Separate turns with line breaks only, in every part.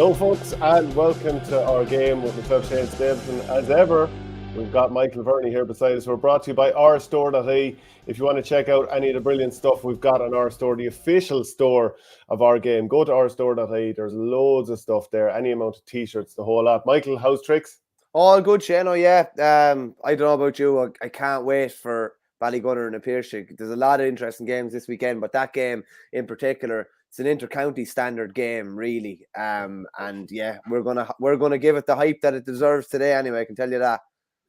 Hello folks and welcome to our game with myself, Shane Stapleton. As ever, we've got Michael Verney here beside us. We're brought to you by ourstore.ie. If you want to check out any of the brilliant stuff we've got on our store, the official store of our game, go to ourstore.ie. There's loads of stuff there, any amount of t-shirts, the whole lot. Michael, how's tricks?
All good, Shane. Oh yeah. I don't know about you. I can't wait for Ballygunner and Piarsaigh. There's a lot of interesting games this weekend, but that game in particular, it's an inter-county standard game, really. And yeah, we're gonna give it the hype that it deserves today. Anyway, I can tell you that.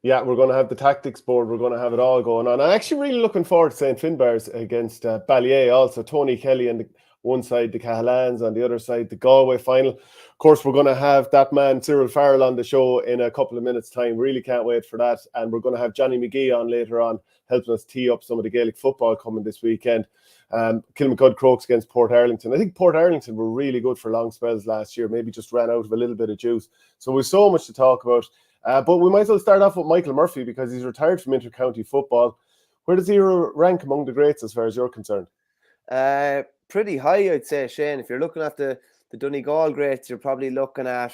Yeah, we're going to have the tactics board. We're going to have it all going on. I'm actually really looking forward to St. Finbarr's against Ballyea. Also, Tony Kelly on the one side, the Cahalans on the other side, the Galway final. Of course, we're going to have that man Cyril Farrell on the show in a couple of minutes' time. Really can't wait for that. And we're going to have Johnny Magee on later on, helping us tee up some of the Gaelic football coming this weekend. Kilmacud Crokes against Portarlington. I think Portarlington were really good for long spells last year. Maybe just ran out of a little bit of juice. So we've so much to talk about. But we might as well start off with Michael Murphy because he's retired from inter-county football. Where does he rank among the greats as far as you're concerned?
Pretty high, I'd say, Shane. If you're looking at the Donegal greats, you're probably looking at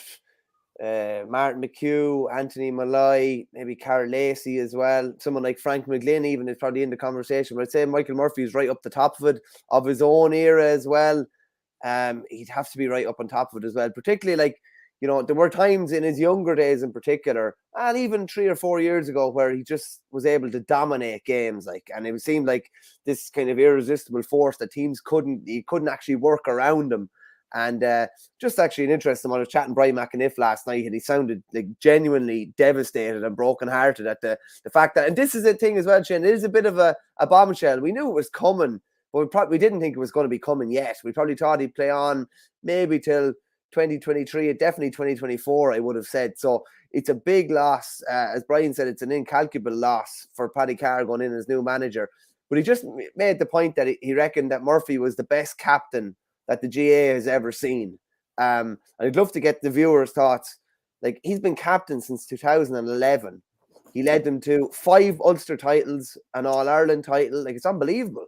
Martin McHugh, Anthony Malloy, maybe Carol Lacey as well. Someone like Frank McGlynn even is probably in the conversation. But I'd say Michael Murphy is right up the top of it, of his own era as well. He'd have to be right up on top of it as well, particularly there were times in his younger days in particular, and even 3 or 4 years ago, where he just was able to dominate games, and it seemed like this kind of irresistible force that teams couldn't actually work around him. And just actually an interesting one. I was chatting Brian McAniff last night, and he sounded like genuinely devastated and brokenhearted at the fact that, and this is a thing as well, Shane, it is a bit of a bombshell. We knew it was coming, but we didn't think it was going to be coming yet. We probably thought he'd play on maybe till 2023, definitely 2024, I would have said. So it's a big loss. As Brian said, it's an incalculable loss for Paddy Carr going in as new manager. But he just made the point that he reckoned that Murphy was the best captain that the GA has ever seen. And I'd love to get the viewers' thoughts. Like, he's been captain since 2011. He led them to 5 Ulster titles, an All-Ireland title. Like, it's unbelievable.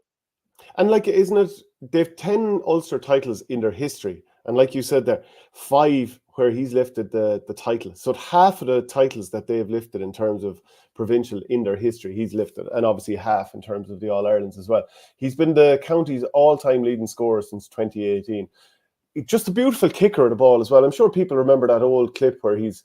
And isn't it, they've 10 Ulster titles in their history. And like you said there, 5 where he's lifted the title. So half of the titles that they've lifted in terms of provincial in their history, he's lifted. And obviously half in terms of the All-Irelands as well. He's been the county's all-time leading scorer since 2018. Just a beautiful kicker of the ball as well. I'm sure people remember that old clip where he's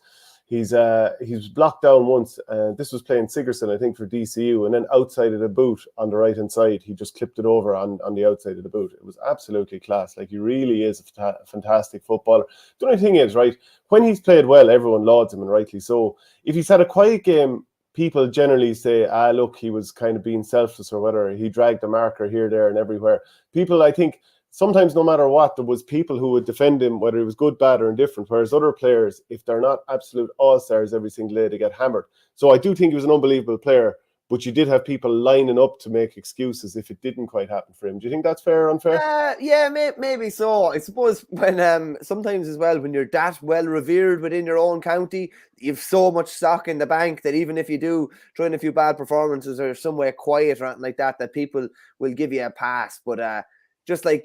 blocked down once. This was playing Sigerson, I think, for DCU, and then outside of the boot on the right hand side, he just clipped it over on the outside of the boot. It was absolutely class. Like, he really is a fantastic footballer. The only thing is, right, when he's played well, everyone lauds him, and rightly so. If he's had a quiet game, people generally say, look, he was kind of being selfless or whatever. He dragged the marker here, there, and everywhere. People, I think, sometimes no matter what, there was people who would defend him, whether he was good, bad, or indifferent, whereas other players, if they're not absolute all-stars every single day, they get hammered. So I do think he was an unbelievable player, but you did have people lining up to make excuses if it didn't quite happen for him. Do you think that's fair or unfair?
Yeah, maybe so. I suppose when sometimes as well, when you're that well revered within your own county, you've so much stock in the bank that even if you do throw in a few bad performances or somewhere quiet or anything like that, that people will give you a pass. But just like,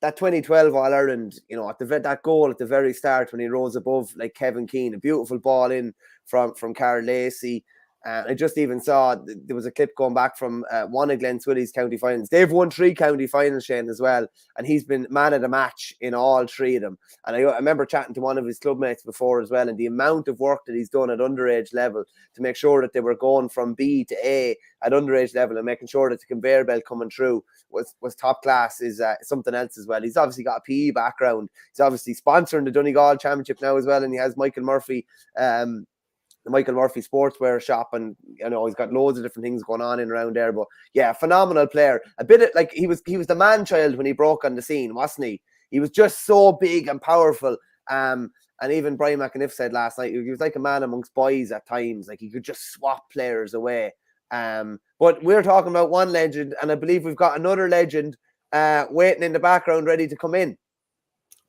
that 2012 All-Ireland, at that goal at the very start when he rose above like Kevin Keane, a beautiful ball in from Carol Lacey. I just even saw there was a clip going back from one of Glen Swilly's county finals. They've won 3 county finals, Shane, as well. And he's been man of the match in all 3 of them. And I remember chatting to one of his clubmates before as well, and the amount of work that he's done at underage level to make sure that they were going from B to A at underage level and making sure that the conveyor belt coming through was top class is something else as well. He's obviously got a PE background. He's obviously sponsoring the Donegal Championship now as well. And he has Michael Murphy, the Michael Murphy sportswear shop, and he's got loads of different things going on in around there. But yeah, phenomenal player. A bit like he was the man child when he broke on the scene, wasn't he? He was just so big and powerful. And even Brian McAniff said last night, he was like a man amongst boys at times. Like, he could just swap players away. But we're talking about one legend, and I believe we've got another legend waiting in the background, ready to come in.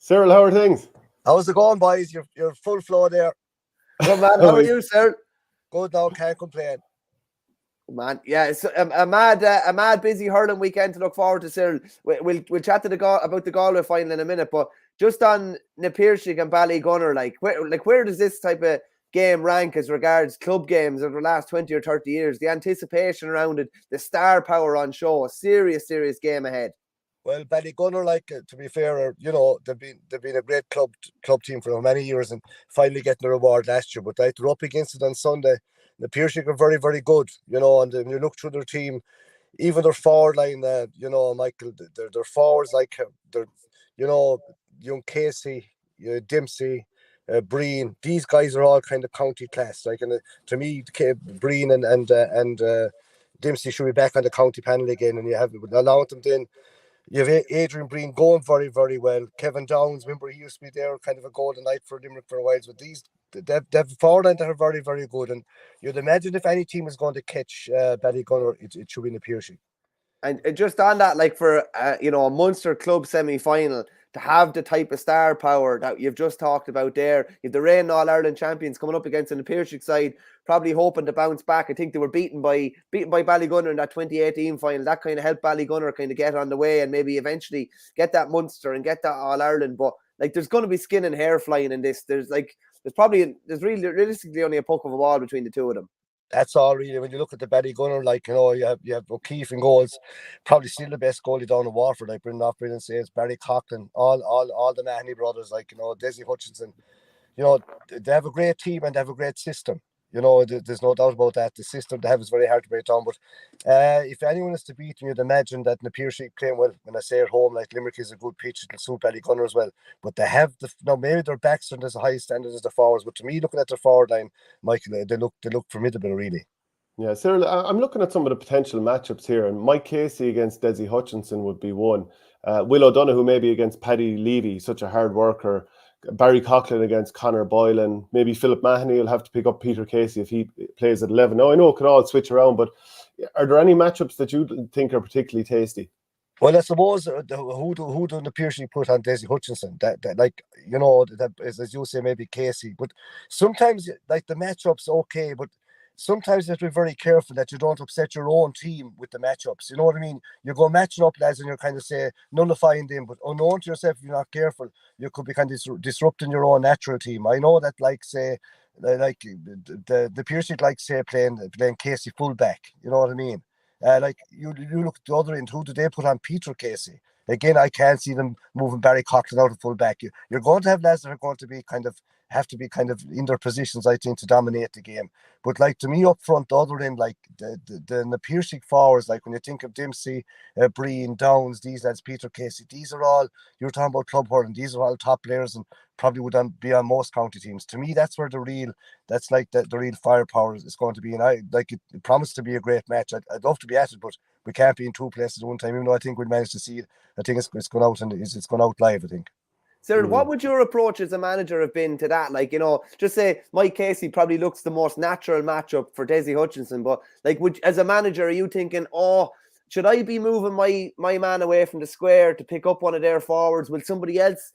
Cyril, how are things?
How's it going, boys? You're full flow there.
Good man, how are you, sir?
Good now, can't complain.
Man, yeah, it's a mad busy hurling weekend to look forward to, Cyril. We'll chat to about the Galway final in a minute, but just on na Piarsaigh and Ballygunner, where does this type of game rank as regards club games over the last 20 or 30 years? The anticipation around it, the star power on show, a serious game ahead.
Well, Ballygunner, to be fair, they've been a great club team for many years and finally getting the reward last year. But they're up against it on Sunday. The Piarsaigh are very, very good, and when you look through their team, even their forward line, Michael, their forwards they're, young Casey, Dempsey, Breen. These guys are all kind of county class. To me, Breen and Dempsey should be back on the county panel again, and you have allowed them then. You have Adrian Breen going very, very well. Kevin Downs, remember he used to be there, kind of a golden night for Limerick for a while. But they've forward line that are very, very good. And you'd imagine if any team is going to catch Ballygunner, it should be in the Piarsaigh.
And just on that, for a Munster club semi-final, to have the type of star power that you've just talked about there, you've the reigning All-Ireland champions coming up against the Piarsaigh side, probably hoping to bounce back. I think they were beaten by Ballygunner in that 2018 final. That kind of helped Ballygunner kind of get on the way and maybe eventually get that Munster and get that All-Ireland. But there's going to be skin and hair flying in this. There's really realistically only a puck of a ball between the two of them.
That's all really. When you look at the Ballygunner, you have O'Keefe in goals, probably still the best goalie down in Waterford. Brendan says Barry Coughlin, all the Mahoney brothers, Desi Hutchinson. They have a great team and they have a great system. There's no doubt about that. The system they have is very hard to break down. But if anyone is to beat them, you'd imagine that na Piarsaigh playing well. When I say at home, Limerick is a good pitch, it'll suit Ballygunner as well. But they have maybe their backs aren't as high standard as the forwards. But to me, looking at their forward line, Michael, they look formidable, really.
Yeah, Cyril, I'm looking at some of the potential matchups here, and Mike Casey against Desi Hutchinson would be one. Will O'Donoghue maybe against Paddy Levy, such a hard worker. Barry Coughlin against Conor Boylan. Maybe Philip Mahoney will have to pick up Peter Casey if he plays at 11. Now, I know it can all switch around, but are there any matchups that you think are particularly tasty?
Well, I suppose who do the Piarsaigh put on Desi Hutchinson? As you say, maybe Casey. But sometimes, the matchups okay, but sometimes you have to be very careful that you don't upset your own team with the matchups. You know what I mean? You go matching up lads and you're kind of nullifying them, but unknown to yourself, if you're not careful, you could be kind of disrupting your own natural team. I know that, the Piarsaigh playing Casey fullback. You know what I mean? You look at the other end. Who do they put on Peter Casey? Again, I can't see them moving Barry Coughlin out of fullback. You're going to have lads that are going to be have to be in their positions, I think, to dominate the game. But to me, up front, the other end, the Piarsaigh forwards, when you think of Dempsey, Breen, Downs, these lads, Peter Casey, these are all, you're talking about club hurling, these are all top players and probably would be on most county teams. To me, that's where the real firepower is going to be. And it promised to be a great match. I'd love to be at it, but we can't be in two places at one time, even though I think we'll manage to see it. I think it's gone out and it's gone out live, I think.
Cyril, what would your approach as a manager have been to that? Just say Mike Casey probably looks the most natural matchup for Desi Hutchinson, but as a manager, are you thinking, should I be moving my man away from the square to pick up one of their forwards? Will somebody else,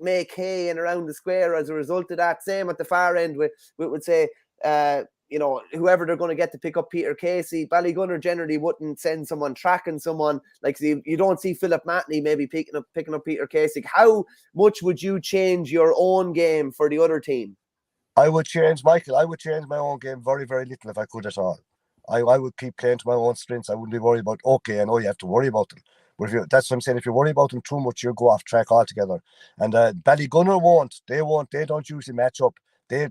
make hay and around the square as a result of that? Same at the far end, we would say, whoever they're going to get to pick up Peter Casey. Ballygunner generally wouldn't send someone tracking someone. You don't see Philip Mahoney maybe picking up Peter Casey. How much would you change your own game for the other team?
I would change my own game very, very little if I could at all. I would keep playing to my own strengths. I wouldn't be worried about, I know you have to worry about them. But that's what I'm saying. If you worry about them too much, you'll go off track altogether. And Ballygunner won't. They don't usually match up. They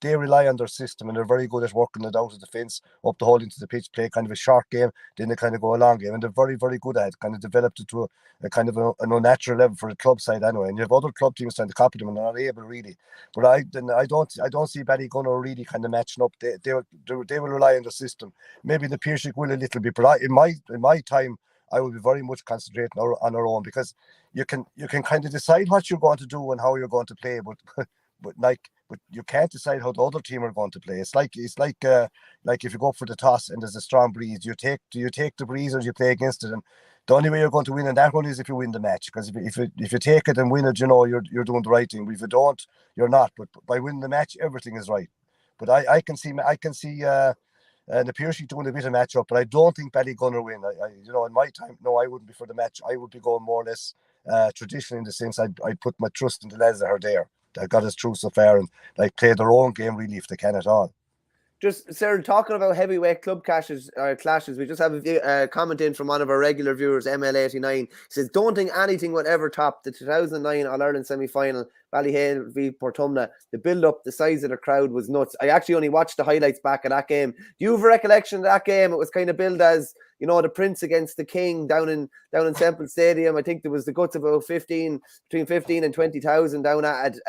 rely on their system and they're very good at working it out of the fence, up the hole into the pitch, play kind of a short game, then they kind of go a long game. And they're very, very good at it, kind of developed it to a kind of an unnatural level for the club side anyway. And you have other club teams trying to copy them and they're not able really. But I don't see Ballygunner really kind of matching up. They will rely on the system. Maybe the Piarsaigh will a little bit, but in my time, I will be very much concentrating on our own, because you can kind of decide what you're going to do and how you're going to play, but you can't decide how the other team are going to play. It's like if you go for the toss and there's a strong breeze, do you take the breeze or do you play against it? And the only way you're going to win in that one is if you win the match, because if you take it and win it, you're doing the right thing. But if you don't, you're not. But by winning the match, everything is right. But I can see And the Piarsaigh doing a bit of match up, but I don't think Ballygunner win. In my time, no, I wouldn't be for the match. I would be going more or less traditional in the sense I'd put my trust in the lads that are there, that got us through so far, and like play their own game really if they can at all.
Just, Sarah, talking about heavyweight club clashes, we just have a comment in from one of our regular viewers, ML89. He says, don't think anything would ever top the 2009 All-Ireland semi-final, Ballyhale v Portumna. The build-up, the size of the crowd was nuts. I actually only watched the highlights back of that game. Do you have a recollection of that game? It was kind of billed as, the Prince against the King down in Semple Stadium. I think there was the guts of about between 15 and 20,000 down at it.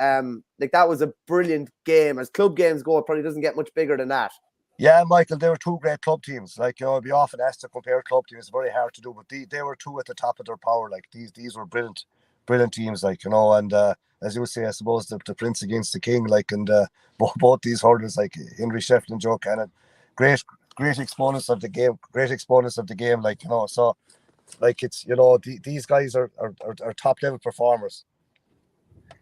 That was a brilliant game. As club games go, it probably doesn't get much bigger than that.
Yeah, Michael, they were two great club teams. Like, I'd be often asked to compare club teams. It's very hard to do, but they were two at the top of their power. Like, these were brilliant teams, and as you would say, I suppose the Prince against the King, and both these hurlers, like Henry Shefflin and Joe Cannon, great exponents of the game, so it's, these guys are top level performers.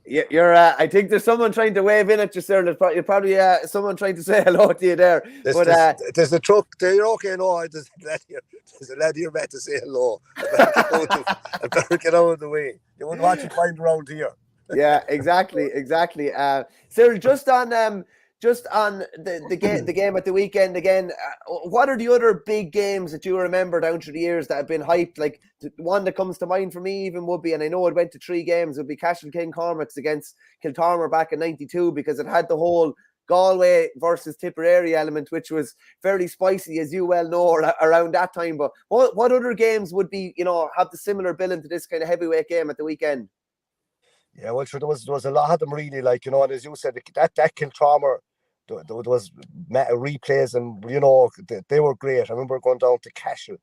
Yeah, you're. I think there's someone trying to wave in at you, sir. There's probably someone trying to say hello to you there.
There's a truck there. You're okay. No, there's a lad here meant to say hello. I better get out of the way. You wouldn't want to find around here.
Yeah, exactly. Cyril, just on the game at the weekend again, what are the other big games that you remember down through the years that have been hyped? Like, the one that comes to mind for me even would be, and I know it went to 3 games, would be Cashel King Cormac's against Kiltarmer back in '92, because it had the whole Galway versus Tipperary element, which was fairly spicy, as you well know, around that time. But what other games would be, have the similar billing to this kind of heavyweight game at the weekend?
Yeah, well, sure, there was a lot of them really, and as you said, that Kiltarmer, there was replays, and they were great. I remember going down to Cashel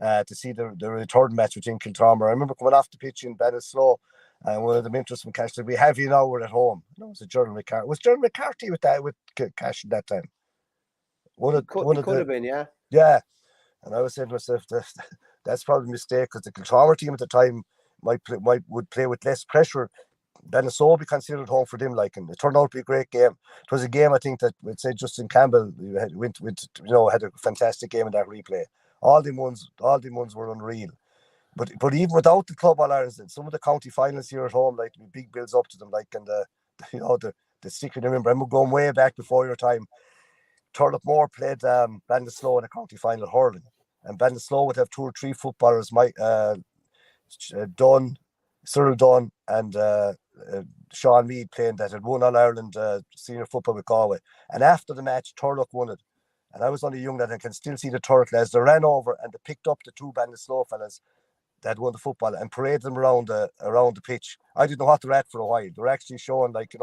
to see the return match between Kiltarmer. I remember coming off the pitch in Ballyslow, and one of the mentors from Cashel, we have you now, we're at home. No, it was Gerald McCarthy. Was Gerald McCarthy with Cashel that time?
It could have been, yeah.
Yeah, and I was saying to myself, that's probably a mistake, because the Kiltarmer team at the time would play with less pressure. Ballyslow be considered home for them, and it turned out to be a great game. It was a game, I think, that we'd say Justin Campbell had a fantastic game in that replay. All the ones were unreal. But even without the club All-Ireland, some of the county finals here at home, big builds up to them, and the stick. I remember going way back before your time. Turlough played Ballyslow in a county final hurling, and Ballyslow would have 2 or 3 footballers, Cyril Dunn and Sean Mead, playing that had won All-Ireland senior football with Galway. And after the match, Turlough won it. And I was only young then, and can still see the Turlough as they ran over and they picked up the 2 Ballyslow fellas that won the football and paraded them around the pitch. I didn't know what they're at for a while. They were actually showing that they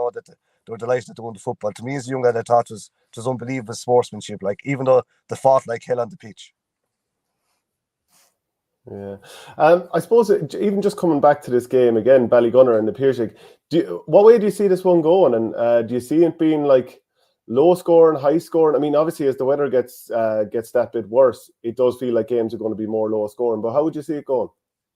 were delighted that they won the football. To me, as a young lad, I thought it was unbelievable sportsmanship, even though they fought like hell on the pitch.
Yeah, I suppose even just coming back to this game again, Ballygunner and the Piarsaigh, what way do you see this one going? And do you see it being low scoring, high scoring? I mean, obviously, as the weather gets that bit worse, it does feel like games are going to be more low scoring. But how would you see it going?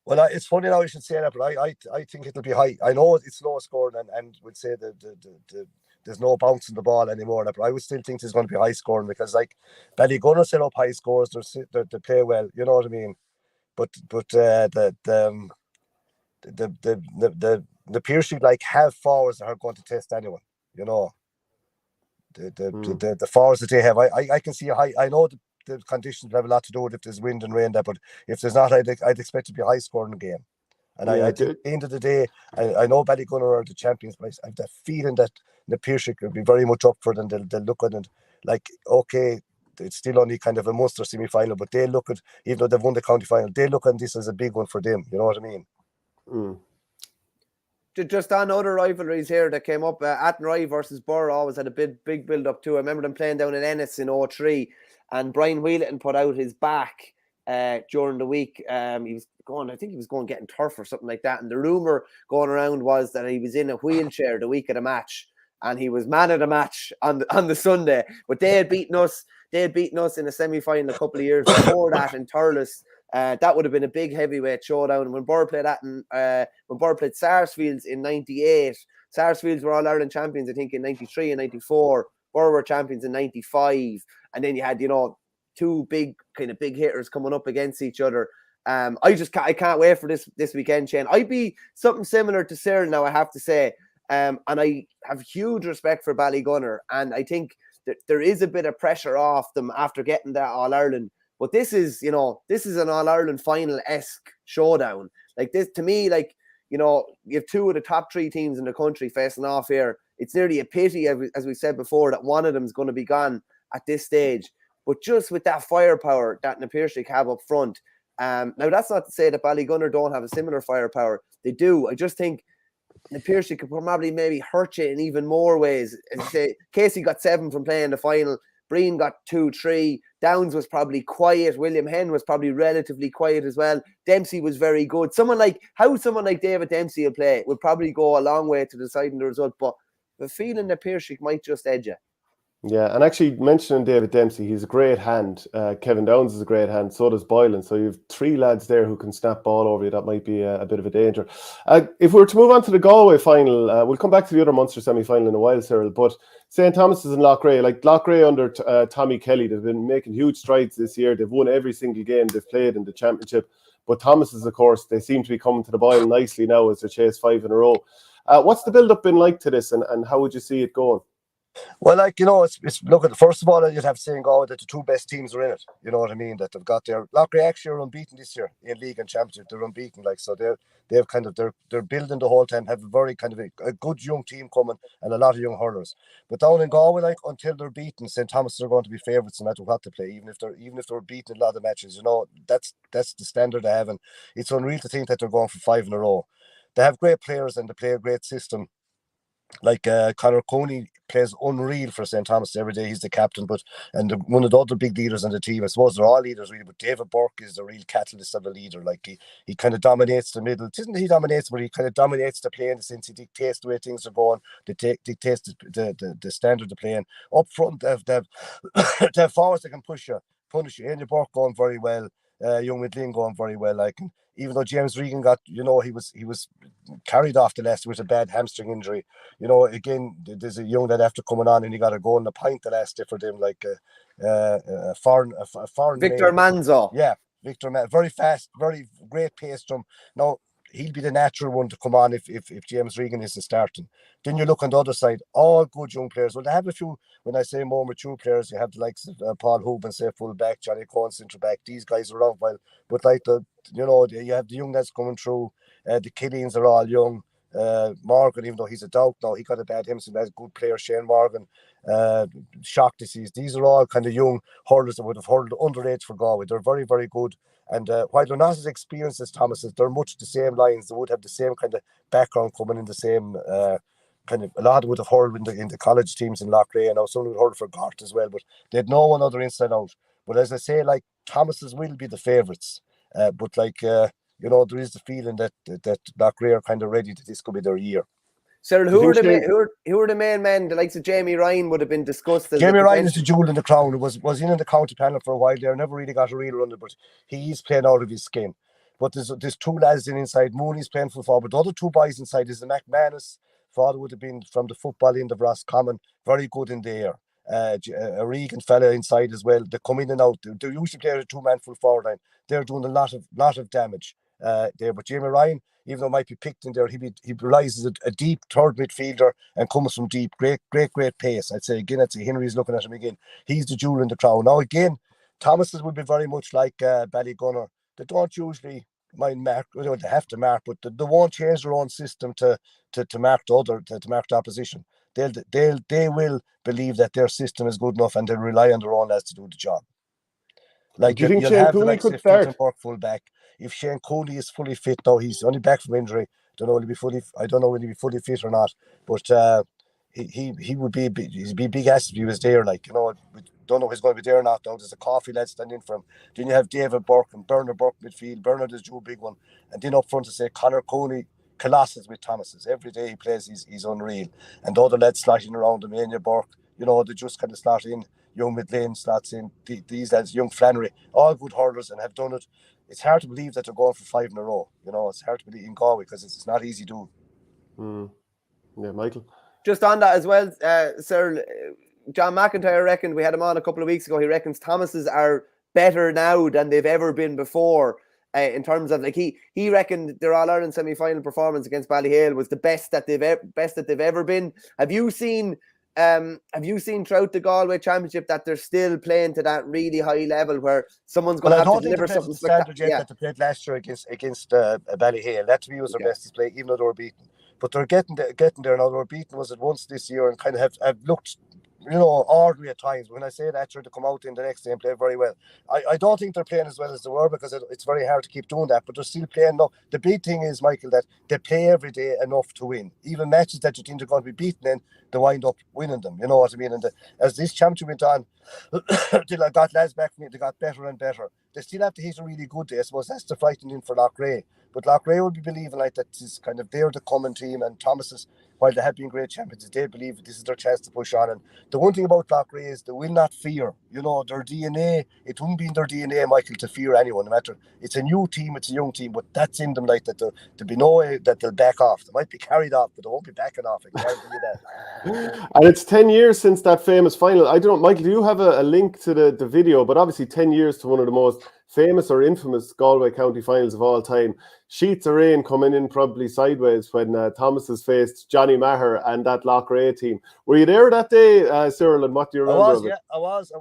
Well, it's funny now you should say that, but I think it'll be high. I know it's low scoring, and would say that there's no bouncing the ball anymore. But I would still think there's going to be high scoring, because Ballygunner set up high scores. They play well. You know what I mean? But the Piarsaigh have forwards that are going to test anyone. The forwards that they have, I can see a high. I know the conditions have a lot to do with if there's wind and rain there, but if there's not, I'd expect it to be a high scoring game. And I think at the end of the day, I know Ballygunner are the champions, but I have the feeling that the Piarsaigh will be very much up for it, and they'll look at it okay. It's still only kind of a Munster semi-final, but they look at, even though they've won the county final, they look at this as a big one for them. You know what I mean?
Mm.
Just on other rivalries here that came up, Athenry versus Burr always had a big build-up too. I remember them playing down in Ennis in 2003, and Brian Wheelaton put out his back during the week. I think he was going getting turf or something like that, and the rumour going around was that he was in a wheelchair the week of the match, and he was man of the match on the Sunday. But they had beaten us in a semi-final a couple of years before that in Thurles. That would have been a big heavyweight showdown. When Burr played Sarsfields in '98, Sarsfields were All-Ireland champions, I think, in '93 and '94. Burr were champions in '95, and then you had two big hitters coming up against each other. I can't wait for this weekend, Shane. I'd be something similar to Cyril now, I have to say. And I have huge respect for Ballygunner, and I think that there is a bit of pressure off them after getting that All-Ireland. But this is an All-Ireland final-esque showdown. Like this, to me, like, you know, you have two of the top three teams in the country facing off here. It's nearly a pity, as we said before, that one of them is going to be gone at this stage. But just with that firepower that na Piarsaigh have up front, now that's not to say that Ballygunner don't have a similar firepower. They do. I just think na Piarsaigh could probably maybe hurt you in even more ways. As you say, Casey got 7 from playing the final. Breen got 2, 3. Downs was probably quiet. William Henn was probably relatively quiet as well. Dempsey was very good. Someone like David Dempsey will play would probably go a long way to deciding the result. But the feeling that Piarsaigh might just edge you.
Yeah, and actually mentioning David Dempsey, he's a great hand. Kevin Downs is a great hand. So does Boylan. So you have 3 lads there who can snap ball over you. That might be a bit of a danger. If we were to move on to the Galway final, we'll come back to the other Munster semi-final in a while, Cyril. But St. Thomas is in Loughrea. Like Loughrea under Tommy Kelly, they've been making huge strides this year. They've won every single game they've played in the championship. But Thomas's, of course, they seem to be coming to the boil nicely now as they chase 5 in a row. What's the build-up been like to this, and how would you see it going?
Well, like, you know, it's look at, first of all, you'd have to say in Galway that the 2 best teams are in it. You know what I mean? That they've got their Loughrea actually are unbeaten this year in league and championship. They're unbeaten, like, so they're building the whole time, have a very kind of a good young team coming and a lot of young hurlers. But down in Galway, like, until they're beaten, St. Thomas are going to be favourites no matter what they play, even if they're beaten in a lot of matches. You know, that's the standard they have, and it's unreal to think that they're going for 5 in a row. They have great players and they play a great system. Like Conor Cooney plays unreal for St. Thomas every day. He's the captain, one of the other big leaders on the team. I suppose they're all leaders really, but David Burke is the real catalyst of a leader. Like he kind of dominates the middle. It isn't he dominates, but he kind of dominates the play in the sense he dictates the way things are going. Dictates the standard of playing. Up front, they have forwards that can punish you. Andy Burke going very well. Young McGee going very well. Like, even though James Regan got, you know, he was carried off the last with a bad hamstring injury. You know, again, there's a young lad after coming on and he got a goal in the pint the last day for them, like a foreign
Victor Manzo.
Yeah, Victor Manzo, very fast, very great pace to him. Now he'll be the natural one to come on if James Regan isn't starting. Then you look on the other side, all good young players. Well, they have a few, when I say more mature players, you have the likes of Paul Hoban, say full back, Johnny Cohen, centre back. These guys are around well, but like you have the young lads coming through. The Killians are all young. Morgan, even though he's a doubt now, he got a bad Himson. That's a good player, Shane Morgan. Shock disease. These are all kind of young hurlers that would have hurled underage for Galway. They're very, very good. And while they're not as experienced as Thomas's, they're much the same lines. They would have the same kind of background coming in the same kind of. A lot would have hurled in the college teams in Loughrea. Now some would hurl for Gort as well, but they had no one other inside out. But as I say, like Thomas's will be the favourites. But like you know, there is the feeling that Loughrea are kind of ready that this could be their year.
Cyril, who are the main men? The likes of Jamie Ryan would have been discussed.
Jamie Ryan is the jewel in the crown. Was in the county panel for a while there. Never really got a real run, but he's playing out of his skin. But there's 2 lads inside. Mooney's playing full forward. The other 2 boys inside is the McManus. Father would have been from the football end of Roscommon. Very good in the air. A Regan fella inside as well. They come in and out. They usually play a 2-man full forward line. They're doing a lot of damage there. But Jamie Ryan, even though might be picked in there, he realises a deep third midfielder and comes from deep. Great pace. I'd say Henry's looking at him again. He's the jewel in the crown. Now again, Thomas's will be very much like Ballygunner. They don't usually mind mark. They have to mark, but they won't change their own system to mark to mark the opposition. They will believe that their system is good enough and they'll rely on their own lads to do the job. Like,
do you think Shane Cooney could start?
Full back. If Shane Cooney is fully fit, though, he's only back from injury. I don't know will he be fully fit or not. But he would be he'd be big asset if he was there. Like, you know, we don't know if he's going to be there or not. Now there's a coffee lad standing for him. Then you have David Burke and Bernard Burke midfield. Bernard is a big one, and then up front to say Conor Cooney. Colossus with Thomas's. Every day he plays, he's unreal. And the other lads slotting around him, Anya Burke, you know, they just kind of slot in. Young Midlane slots in. These lads, young Flannery, all good hurlers and have done it. It's hard to believe that they're going for 5 in a row. You know, it's hard to believe in Galway because it's not easy to do.
Yeah, Michael.
Just on that as well, Cyril, John McIntyre reckoned, we had him on a couple of weeks ago, he reckons Thomas's are better now than they've ever been before. In terms of like he reckoned their All Ireland semi-final performance against Ballyhale was the best that they've ever been. Have you seen throughout the Galway Championship that they're still playing to that really high level where someone's going to have to deliver something spectacular?
That they played last year against Ballyhale. That to me was their best display, even though they were beaten. But they're getting there now. They were beaten was it once this year and kind of have looked, ordinary at times. When I say that, to come out in the next day and play very well. I don't think they're playing as well as they were because it's very hard to keep doing that, but they're still playing. No, the big thing is, Michael, that they play every day enough to win. Even matches that you think they're going to be beaten in, they wind up winning them. You know what I mean? And as this championship went on, till I got lads back from it, they got better and better. They still have to hit a really good day. I suppose that's the frightening for Loughrea. But Loughrea will be believing like that is kind of they're the common team, and Thomas's, while they have been great champions, they believe this is their chance to push on. And the one thing about Loughrea is they will not fear. Their DNA, it wouldn't be in their DNA, Michael, to fear anyone, no matter. It's a new team, it's a young team, but that's in them, like that there'll be no way that they'll back off. They might be carried off, but they won't be backing off. I guarantee you that.
And it's 10 years since that famous final. I don't know, Michael, do you have a link to the video? But obviously 10 years to one of the most famous or infamous Galway county finals of all time. Sheets of rain coming in probably sideways when Thomas's faced Johnny Maher and that Loughrea team. Were you there that day, Cyril, and what do you remember of it?
I was.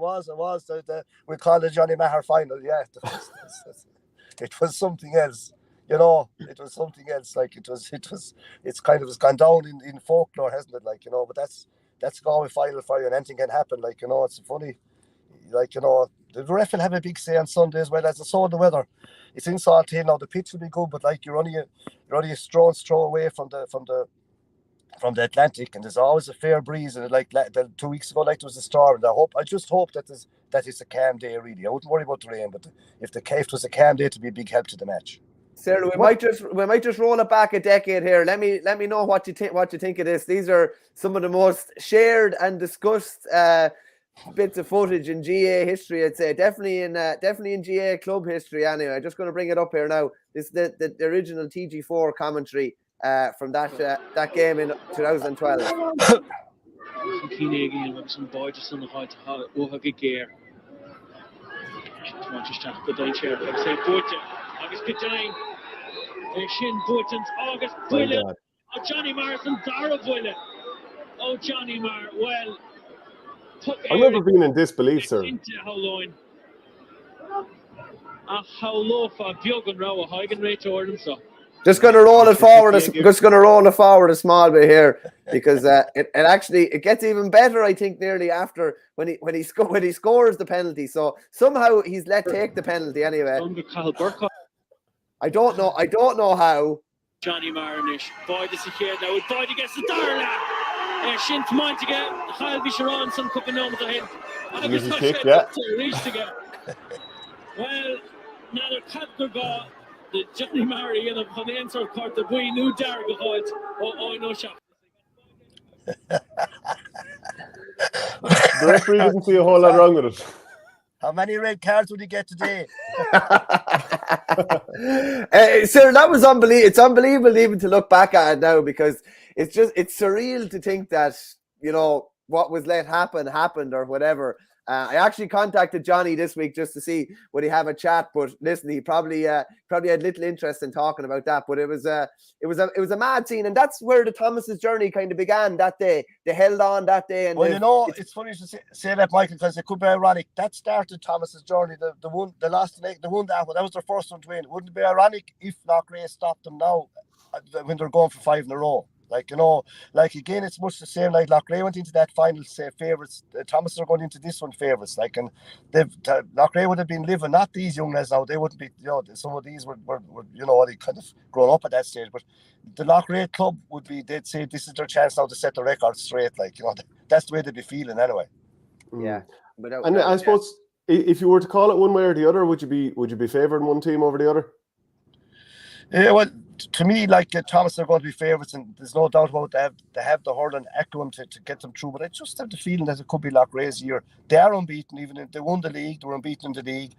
We called it Johnny Maher final, yeah. It was something else. It was something else. Like it's kind of has gone down in folklore, hasn't it? Like, but that's Galway final for you, and anything can happen. Like, it's funny. Like, the ref will have a big say on Sunday as well, as I saw the weather. It's in Slaughtneil now. The pitch will be good, but like you're only a stone's throw away from the Atlantic, and there's always a fair breeze. And like 2 weeks ago, like there was a storm. And I just hope that it's a calm day. Really, I wouldn't worry about the rain, but if it was a calm day, to be a big help to the match.
Cyril, we might just roll it back a decade here. Let me know what you think of this. These are some of the most shared and discussed bits of footage in GA history. I'd say definitely in GA club history. Anyway, I'm just going to bring it up here now. This is the original TG4 commentary from that game in 2012.
Some boy just on the high to gear. Just have good day chair. Like say Burton, August Gedine, Shin Burton's August Bullet. Oh, Johnny Morrison, Dara Bullet. Oh, Johnny Mar. Well,
I remember being in disbelief, sir.
Into how line. How low for Bjorn Rowe, Hagen rate order so.
Just going to roll it forward a small bit here because it gets even better. I think nearly after when he scores the penalty. So somehow he's let take the penalty anyway. I don't know how.
Johnny Marinish, Boyd is here now. Boyd gets the Darla. Shin Montiga, Kyle Bisharon, some couple of him.
Easy kick, yeah.
Well, now the Catler got the Johnny Murray in on the inside court. The boy knew Darla got. Oh, no shot.
The referee didn't see a whole lot wrong with it.
How many red cards would he get today?
Sir, that was unbelievable. It's unbelievable even to look back at it now because it's surreal to think that, what was let happened or whatever. I actually contacted Johnny this week just to see would he have a chat, but listen, he probably had little interest in talking about that. But it was a mad scene, and that's where the Thomas's journey kind of began that day. They held on that day, and
it's funny to say that, Michael, because it could be ironic. That started Thomas's journey. The one that was their first one to win. Wouldn't it be ironic if Loughrea stopped them now when they're going for 5 in a row? Again, it's much the same. Like Loughrea went into that final, say, favourites. Thomas are going into this one favourites. Loughrea would have been living, not these young lads now. They wouldn't be. Some of these were they kind of grown up at that stage. But the Loughrea club would be. They'd say this is their chance now to set the record straight. That's the way they'd be feeling anyway.
Yeah,
and I suppose if you were to call it one way or the other, would you be favouring one team over the other?
Yeah, well, to me, Thomas are going to be favourites, and there's no doubt about it. They have the hurling acumen to get them through. But I just have the feeling that it could be Loughrea's year. They are unbeaten, even if they won the league. They were unbeaten in the league,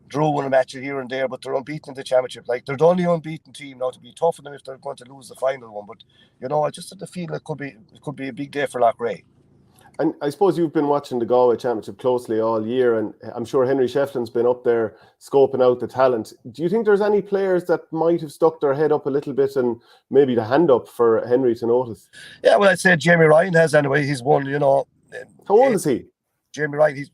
drew one match here and there, but they're unbeaten in the championship. They're the only unbeaten team now. To be tough on them if they're going to lose the final one. But I just have the feeling it could be a big day for Loughrea.
And I suppose you've been watching the Galway Championship closely all year, and I'm sure Henry Shefflin's been up there scoping out the talent. Do you think there's any players that might have stuck their head up a little bit and maybe the hand up for Henry to notice?
Yeah, well, I'd say Jamie Ryan has anyway. He's won,
How old is he?
Jamie Ryan, he's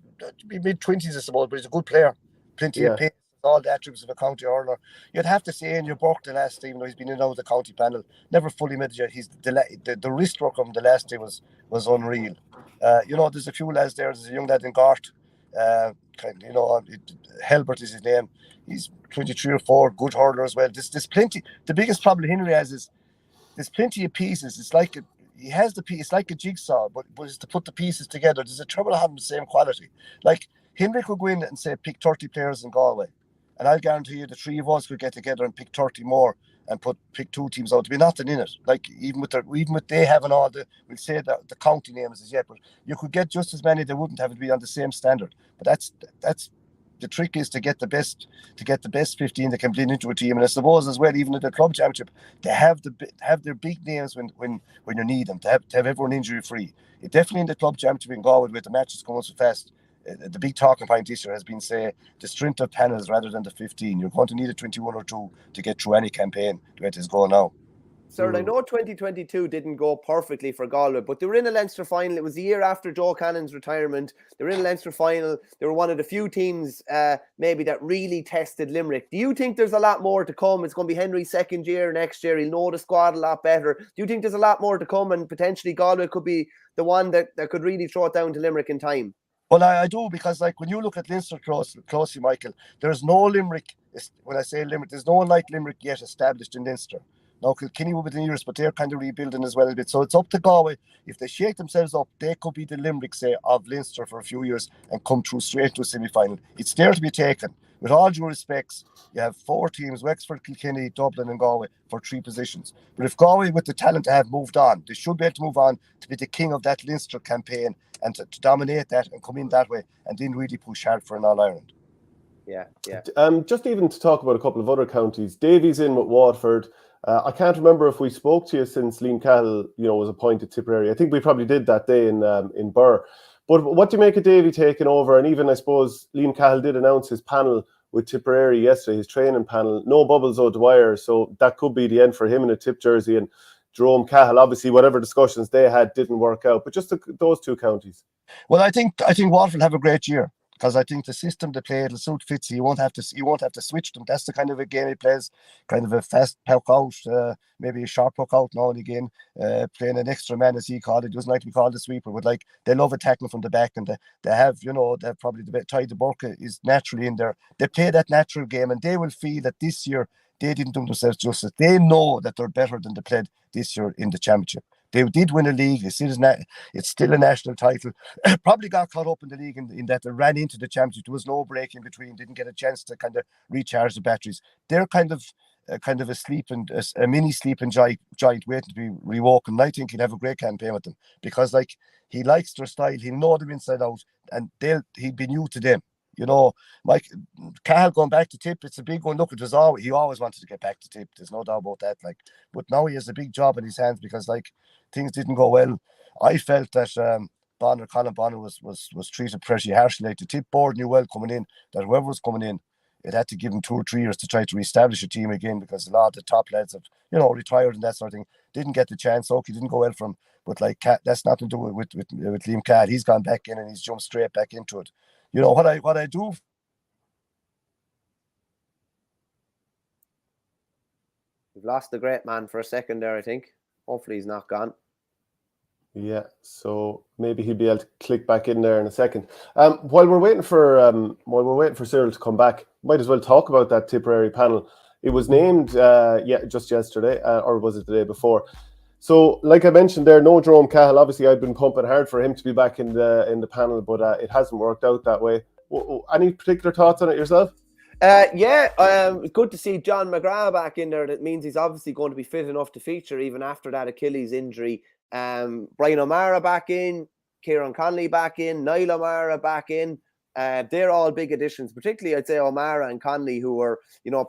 mid-20s, I suppose, but he's a good player. Plenty of pace, all the attributes of a county hurler. You'd have to say in your Burke the last day, even though he's been in and out of the county panel, never fully made it yet. He's the wrist work of him the last day was unreal. There's a few lads there. There's a young lad in Gart. Helbert is his name. He's 23 or 4, good hurler as well. There's plenty. The biggest problem Henry has is there's plenty of pieces. It's like he has the piece. It's like a jigsaw, but it's to put the pieces together. There's a trouble having the same quality. Like Henry could go in and say pick 30 players in Galway, and I'll guarantee you the three of us could get together and pick 30 more and pick 2 teams out. There'd be nothing in it. Like even with they having all the, we'll say the county names as yet, but you could get just as many. They wouldn't have to be on the same standard. But that's the trick is to get the best 15 that can blend into a team. And I suppose as well, even at the club championship, they have their big names when you need them, to have everyone injury free. It definitely in the club championship in Galway with the matches going so fast. The big talking point this year has been, say, the strength of panels rather than the 15. You're going to need a 21 or 2 to get through any campaign the way it is going now.
Sir, I know 2022 didn't go perfectly for Galway, but they were in a Leinster final. It was the year after Joe Cannon's retirement. They were in a Leinster final. They were one of the few teams maybe that really tested Limerick. Do you think there's a lot more to come? It's going to be Henry's second year next year. He'll know the squad a lot better. Do you think there's a lot more to come and potentially Galway could be the one that could really throw it down to Limerick in time?
Well, I do, because like when you look at Leinster closely, Michael, there's no Limerick. When I say Limerick, there's no one like Limerick yet established in Leinster. Now, Kilkenny will be the nearest, but they're kind of rebuilding as well a bit. So it's up to Galway. If they shake themselves up, they could be the Limerick, say, of Leinster for a few years and come through straight to a semi-final. It's there to be taken. With all due respects, you have 4 teams, Wexford, Kilkenny, Dublin and Galway, for 3 positions. But if Galway, with the talent to have moved on, they should be able to move on to be the king of that Leinster campaign and to dominate that and come in that way and then really push hard for an All-Ireland.
Yeah.
Just even to talk about a couple of other counties, Davies in with Waterford. I can't remember if we spoke to you since Liam Cahill, was appointed Tipperary. I think we probably did that day in Burr. But what do you make of Davy taking over? And even, I suppose, Liam Cahill did announce his panel with Tipperary yesterday, his training panel. No Bubbles O'Dwyer, so that could be the end for him in a Tip jersey. And Jerome Cahill, obviously, whatever discussions they had didn't work out. But just those 2 counties.
Well, I think Waterford have a great year, because I think the system they play, it'll suit Fitzy. You won't have to switch them. That's the kind of a game he plays, kind of a fast puck out, maybe a sharp puck out now and again, playing an extra man, as he called it. He doesn't like to be called a sweeper, but like they love attacking from the back, and they have, they've probably the Ty de Burke is naturally in there. They play that natural game, and they will feel that this year they didn't do themselves justice. They know that they're better than they played this year in the championship. They did win a league. It's still a national title. Probably got caught up in the league in that they ran into the championship. There was no break in between. Didn't get a chance to kind of recharge the batteries. They're kind of a mini sleeping giant waiting to be rewoken. And I think he'll have a great campaign with them, because like he likes their style. He'll know them inside out, and he'll be new to them. Mike Cahill going back to Tip, it's a big one. Look, he always wanted to get back to Tip. There's no doubt about that. But now he has a big job in his hands, because things didn't go well. I felt that Colin Bonner was treated pretty harshly. Like the Tip board knew well coming in that whoever was coming in, it had to give him 2 or 3 years to try to reestablish a team again, because a lot of the top lads have retired and that sort of thing. Didn't get the chance. Okay, didn't go well for him. But that's nothing to do with Liam Cahill. He's gone back in and he's jumped straight back into it. What I do.
We've lost the great man for a second there, I think. Hopefully he's not gone.
Yeah, so maybe he'll be able to click back in there in a second. While we're waiting for Cyril to come back, might as well talk about that Tipperary panel. It was named just yesterday, or was it the day before? So, like I mentioned there, no Jerome Cahill. Obviously, I've been pumping hard for him to be back in the panel, but it hasn't worked out that way. Any particular thoughts on it yourself?
It's good to see John McGrath back in there. That means he's obviously going to be fit enough to feature even after that Achilles injury. Brian O'Mara back in, Kieran Conley back in, Niall O'Mara back in. They're all big additions, particularly I'd say O'Mara and Conley, who are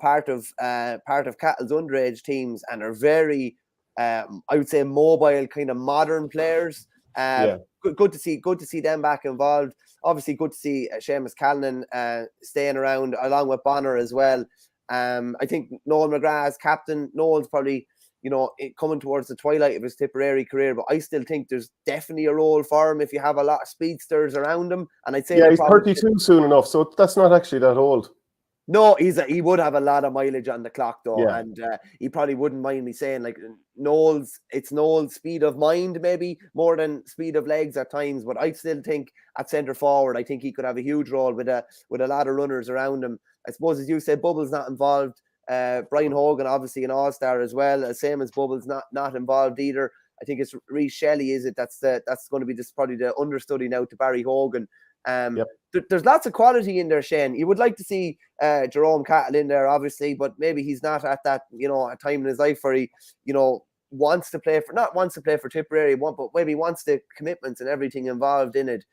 part of Cattle's underage teams and are very I would say mobile, kind of modern players. Good to see them back involved. Obviously, good to see Seamus Callanan staying around along with Bonner as well. I think Noel McGrath as captain. Noel's probably, coming towards the twilight of his Tipperary career, but I still think there's definitely a role for him if you have a lot of speedsters around him. And I'd say
he's 32 soon enough, so that's not actually that old.
No, he would have a lot of mileage on the clock though,
yeah.
and he probably wouldn't mind me saying like it's Noel's speed of mind maybe more than speed of legs at times. But I still think at centre forward, I think he could have a huge role with a lot of runners around him. I suppose as you said, Bubble's not involved. Brian Hogan obviously an all-star as well, same as Bubble's not involved either. I think it's Rhys Shelley, is it? That's going to be probably the understudy now to Barry Hogan. There's lots of quality in there, Shane. You would like to see Jerome Cattle in there, obviously, but maybe he's not at that, a time in his life where he, wants to play for Tipperary, but maybe wants the commitments and everything involved in it.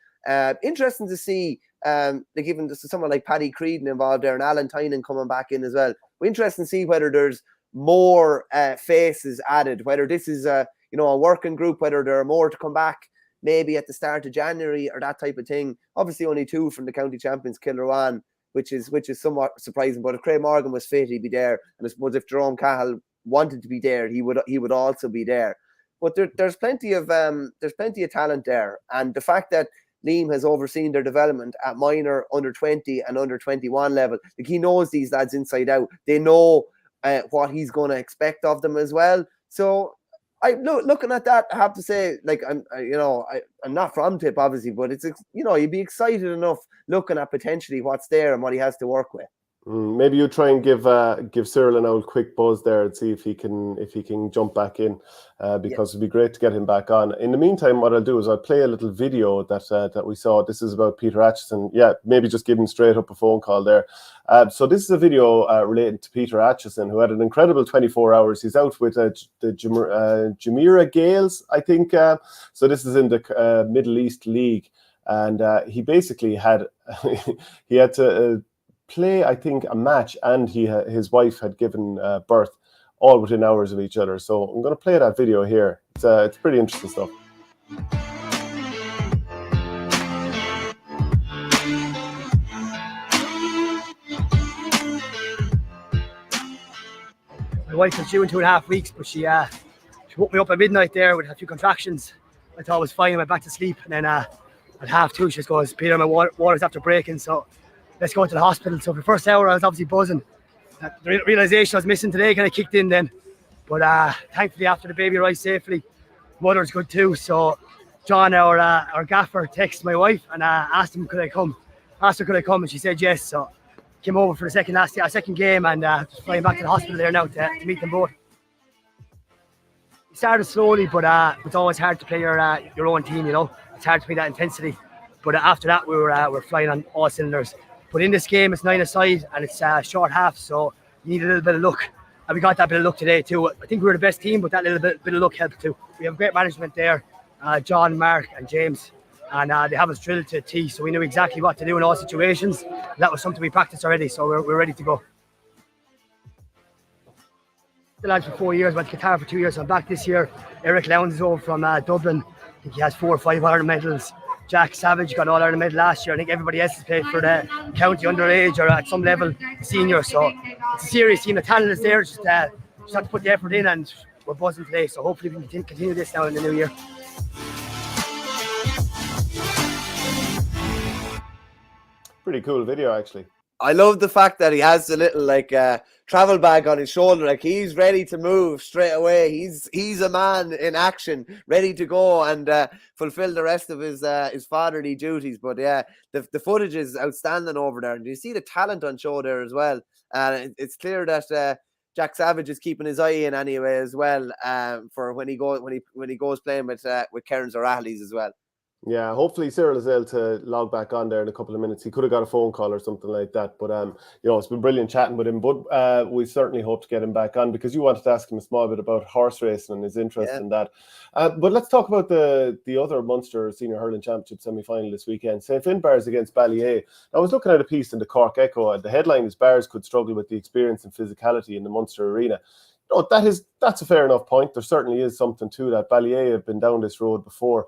Interesting to see, like even someone like Paddy Creedon involved there and Alan Tynan coming back in as well. We're interested to see whether there's more faces added, whether this is a working group, whether there are more to come back maybe at the start of January or that type of thing. Obviously only 2 from the county champions, Kilruane, which is somewhat surprising. But if Craig Morgan was fit, he'd be there. And I suppose if Jerome Cahill wanted to be there, he would also be there. But there's plenty of talent there. And the fact that Liam has overseen their development at minor, under 20 and under 21 level, like he knows these lads inside out. They know what he's going to expect of them as well. So looking at that, I have to say, like I'm not from Tip, obviously, but it's you'd be excited enough looking at potentially what's there and what he has to work with.
Maybe you try and give Cyril an old quick buzz there and see if he can jump back in, because it'd be great to get him back on. In the meantime, what I'll do is I'll play a little video that we saw. This is about Peter Atchison. Yeah, maybe just give him straight up a phone call there. So this is a video relating to Peter Atchison, who had an incredible 24 hours. He's out with the Jumeirah Gaels, I think. So this is in the Middle East League, and he basically had he had to play, I think, a match, and his wife had given birth all within hours of each other. So I'm going to play that video here. It's pretty interesting stuff.
My wife was due in 2.5 weeks, but she woke me up at midnight there with a few contractions. I thought it was fine. I went back to sleep, and then at 2:30 she just goes, "Peter, my water's after breaking, so let's go to the hospital." So for the first hour, I was obviously buzzing. The realisation I was missing today kind of kicked in then. But thankfully, after the baby arrived safely, mother's good too. So John, our gaffer, texted my wife and asked her could I come, and she said yes. So came over for the second game, and just flying back to the hospital there now to meet them both. It started slowly, but it's always hard to play your own team. It's hard to play that intensity. But after that, we're flying on all cylinders. But in this game, it's 9-a-side and it's short half, so you need a little bit of luck. And we got that bit of luck today too. I think we were the best team, but that little bit of luck helped too. We have great management there, John, Mark and James, and they have us drilled to a T, so we knew exactly what to do in all situations. That was something we practiced already, so we're ready to go. The lads for 4 years, went to Qatar for 2 years, so I'm back this year. Eric Lowndes is over from Dublin. I think he has 4 or 5 Ireland medals. Jack Savage got all Ireland medal last year. I think everybody else has played for the county underage or at some level senior. So it's a serious team. The talent is there. Just have to put the effort in, and we're buzzing today. So hopefully we can continue this now in the new year.
Pretty cool video, actually.
I love the fact that he has a little travel bag on his shoulder, like he's ready to move straight away. He's a man in action, ready to go and fulfill the rest of his fatherly duties. But yeah, the footage is outstanding over there, and you see the talent on show there as well. And it's clear that Jack Savage is keeping his eye in anyway as well, for when he goes playing with Cairns or O'Reilly's as well.
Yeah, hopefully Cyril is able to log back on there in a couple of minutes. He could have got a phone call or something like that. But, it's been brilliant chatting with him. But we certainly hope to get him back on, because you wanted to ask him a small bit about horse racing and his interest in that. But let's talk about the other Munster Senior Hurling Championship semi-final this weekend. St. Finbarrs against Ballygunner. I was looking at a piece in the Cork Echo, and the headline is "Bars could struggle with the experience and physicality in the Munster arena." That's a fair enough point. There certainly is something to that. Ballygunner have been down this road before.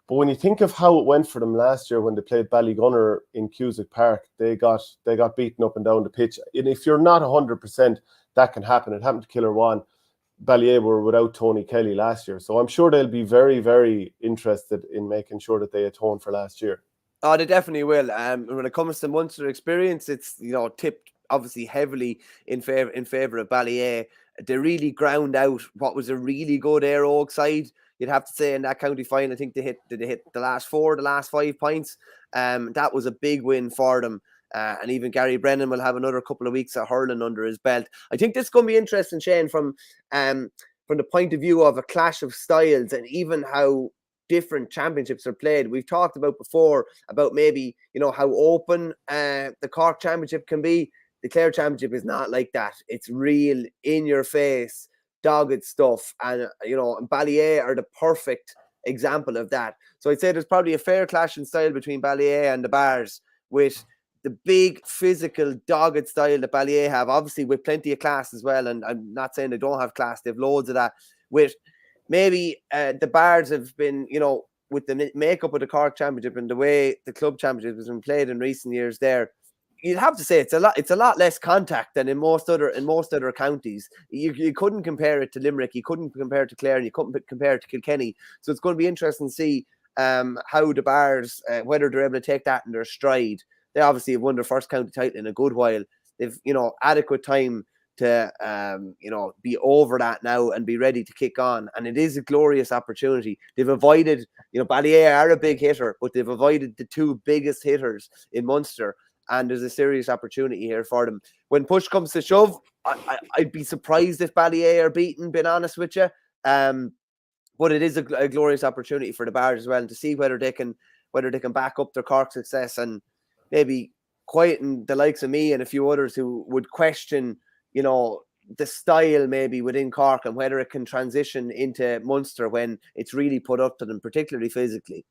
But when you think of how it went for them last year when they played Ballygunner in Cusack Park, they got beaten up and down the pitch. And if you're not 100%, that can happen. It happened to Killarwan. Ballyea were without Tony Kelly last year. So I'm sure they'll be very, very interested in making sure that they atone for last year.
Oh, they definitely will. When it comes to Munster experience, it's tipped obviously heavily in favor of Ballyea. They really ground out what was a really good Éire Óg side. You'd have to say in that county final, I think they hit the last 5 points. That was a big win for them. And even Gary Brennan will have another couple of weeks of hurling under his belt. I think this is going to be interesting, Shane, from the point of view of a clash of styles and even how different championships are played. We've talked about before about maybe how open the Cork Championship can be. The Clare Championship is not like that. It's real, in your face, dogged stuff, and Ballyea are the perfect example of that. So I'd say there's probably a fair clash in style between Ballyea and the Bars, with the big physical dogged style that Ballyea have, obviously with plenty of class as well. And I'm not saying they don't have class, they've loads of that. With maybe the Bars have been, with the makeup of the Cork Championship and the way the club championship has been played in recent years there, you'd have to say it's a lot less contact than in most other counties. You couldn't compare it to Limerick, you couldn't compare it to Clare, and you couldn't compare it to Kilkenny. So it's going to be interesting to see how the Bars, whether they're able to take that in their stride. They obviously have won their first county title in a good while. They've adequate time to be over that now and be ready to kick on. And it is a glorious opportunity. They've avoided, Ballyea are a big hitter, but they've avoided the two biggest hitters in Munster. And there's a serious opportunity here for them. When push comes to shove, I'd be surprised if Ballyea are beaten, being honest with you. But it is a glorious opportunity for the Bars as well, and to see whether they can back up their Cork success and maybe quieten the likes of me and a few others who would question, the style maybe within Cork and whether it can transition into Munster when it's really put up to them, particularly physically.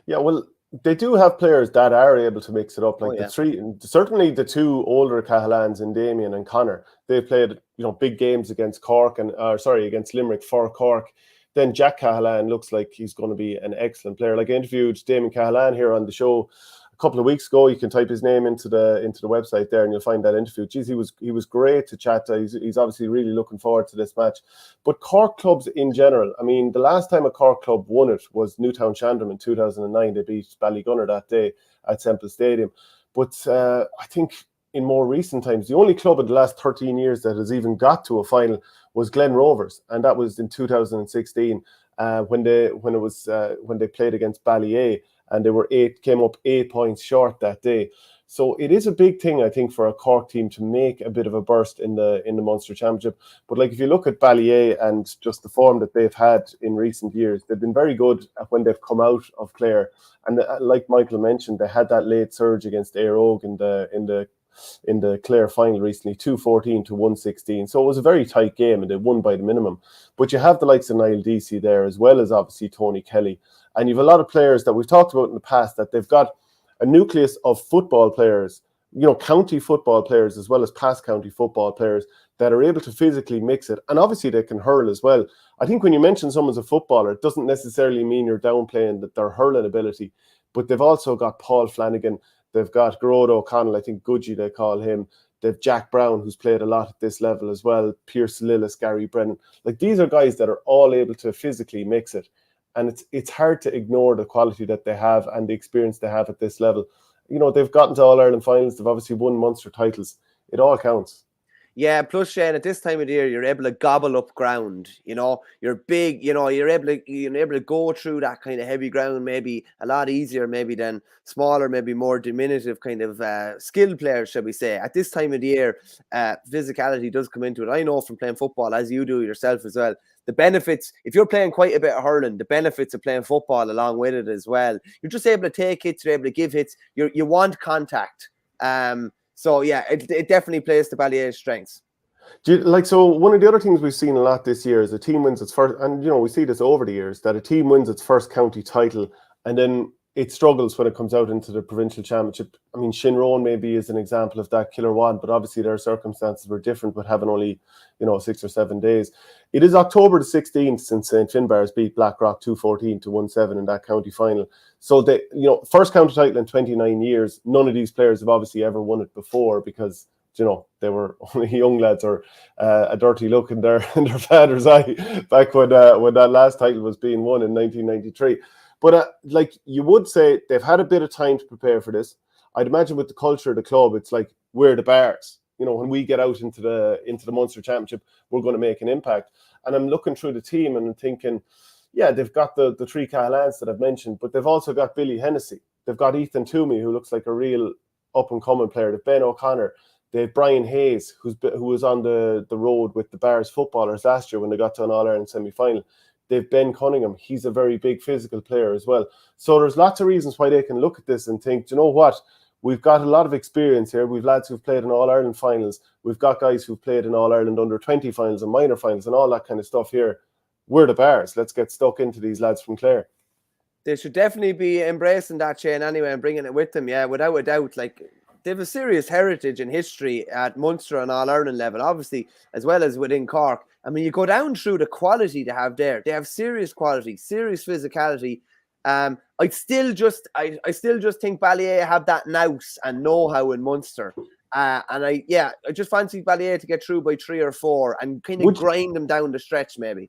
Yeah, well, they do have players that are able to mix it up. Like certainly the two older Cahalans in Damien and Connor, they've played, big games against Cork against Limerick for Cork. Then Jack Cahalan looks like he's going to be an excellent player. Like I interviewed Damien Cahalan here on the show a couple of weeks ago. You can type his name into the website there and you'll find that interview. Geez, he was great to chat to. He's obviously really looking forward to this match. But Cork clubs in general, I mean, the last time a Cork club won it was Newtown Chandram in 2009. They beat Ballygunner that day at Semple Stadium. But I think in more recent times, the only club in the last 13 years that has even got to a final was Glen Rovers, and that was in 2016 when they played against Ballyea, and they came up 8 points short that day. So it is a big thing, I think, for a Cork team to make a bit of a burst in the Munster Championship. But like if you look at Ballyea and just the form that they've had in recent years, they've been very good when they've come out of Clare. And like Michael mentioned, they had that late surge against Éire Óg in the Clare final recently, 2-14 to 1-16. So it was a very tight game and they won by the minimum. But you have the likes of Niall Deasy there, as well as obviously Tony Kelly. And you have a lot of players that we've talked about in the past that they've got a nucleus of football players, county football players, as well as past county football players that are able to physically mix it. And obviously they can hurl as well. I think when you mention someone's a footballer, it doesn't necessarily mean you're downplaying their hurling ability, but they've also got Paul Flanagan. They've got Gerard O'Connell, I think Gudgie they call him. They've Jack Brown, who's played a lot at this level as well. Piarsaigh, Gary Brennan. Like, these are guys that are all able to physically mix it. And it's hard to ignore the quality that they have and the experience they have at this level. They've gotten to All-Ireland finals. They've obviously won Munster titles. It all counts.
Yeah, plus Shane, at this time of the year, you're able to gobble up ground. You're big. You're able to go through that kind of heavy ground maybe a lot easier, maybe than smaller, maybe more diminutive kind of skilled players, shall we say. At this time of the year, physicality does come into it. I know from playing football, as you do yourself as well, the benefits. If you're playing quite a bit of hurling, the benefits of playing football along with it as well. You're just able to take hits. You're able to give hits. You want contact. So yeah, it definitely plays to Ballyea's strengths.
So one of the other things we've seen a lot this year is a team wins its first, and we see this over the years, that a team wins its first county title, and then it struggles when it comes out into the provincial championship. I mean, Shinrone maybe is an example of that, Killer One, but obviously their circumstances were different with having only, 6 or 7 days. It is October the 16th since St. Finbarr's beat Blackrock 2-14 to 1-7 in that county final. So they, first county title in 29 years. None of these players have obviously ever won it before because, they were only young lads or a dirty look in their father's eye back when that last title was being won in 1993. But you would say they've had a bit of time to prepare for this. I'd imagine with the culture of the club, it's like we're the Bears. When we get out into the Munster Championship, we're going to make an impact. And I'm looking through the team and I'm thinking, yeah, they've got the three Cahalans that I've mentioned, but they've also got Billy Hennessy. They've got Ethan Toomey, who looks like a real up-and-coming player. They've Ben O'Connor. They've Brian Hayes, who was on the road with the Bears footballers last year when they got to an All-Ireland semi-final. They've Ben Cunningham. He's a very big physical player as well. So there's lots of reasons why they can look at this and think, do you know what? We've got a lot of experience here. We've lads who've played in All-Ireland finals. We've got guys who've played in All-Ireland under-20 finals and minor finals and all that kind of stuff here. We're the Bears. Let's get stuck into these lads from Clare.
They should definitely be embracing that, Shane, anyway, and bringing it with them. Yeah, without a doubt. They have a serious heritage and history at Munster and All-Ireland level, obviously, as well as within Cork. I mean, you go down through the quality they have there. They have serious quality, serious physicality. I still just think Ballyea have that nous and know-how in Munster. And I just fancy Ballyea to get through by 3 or 4 and kind of grind them down the stretch, maybe.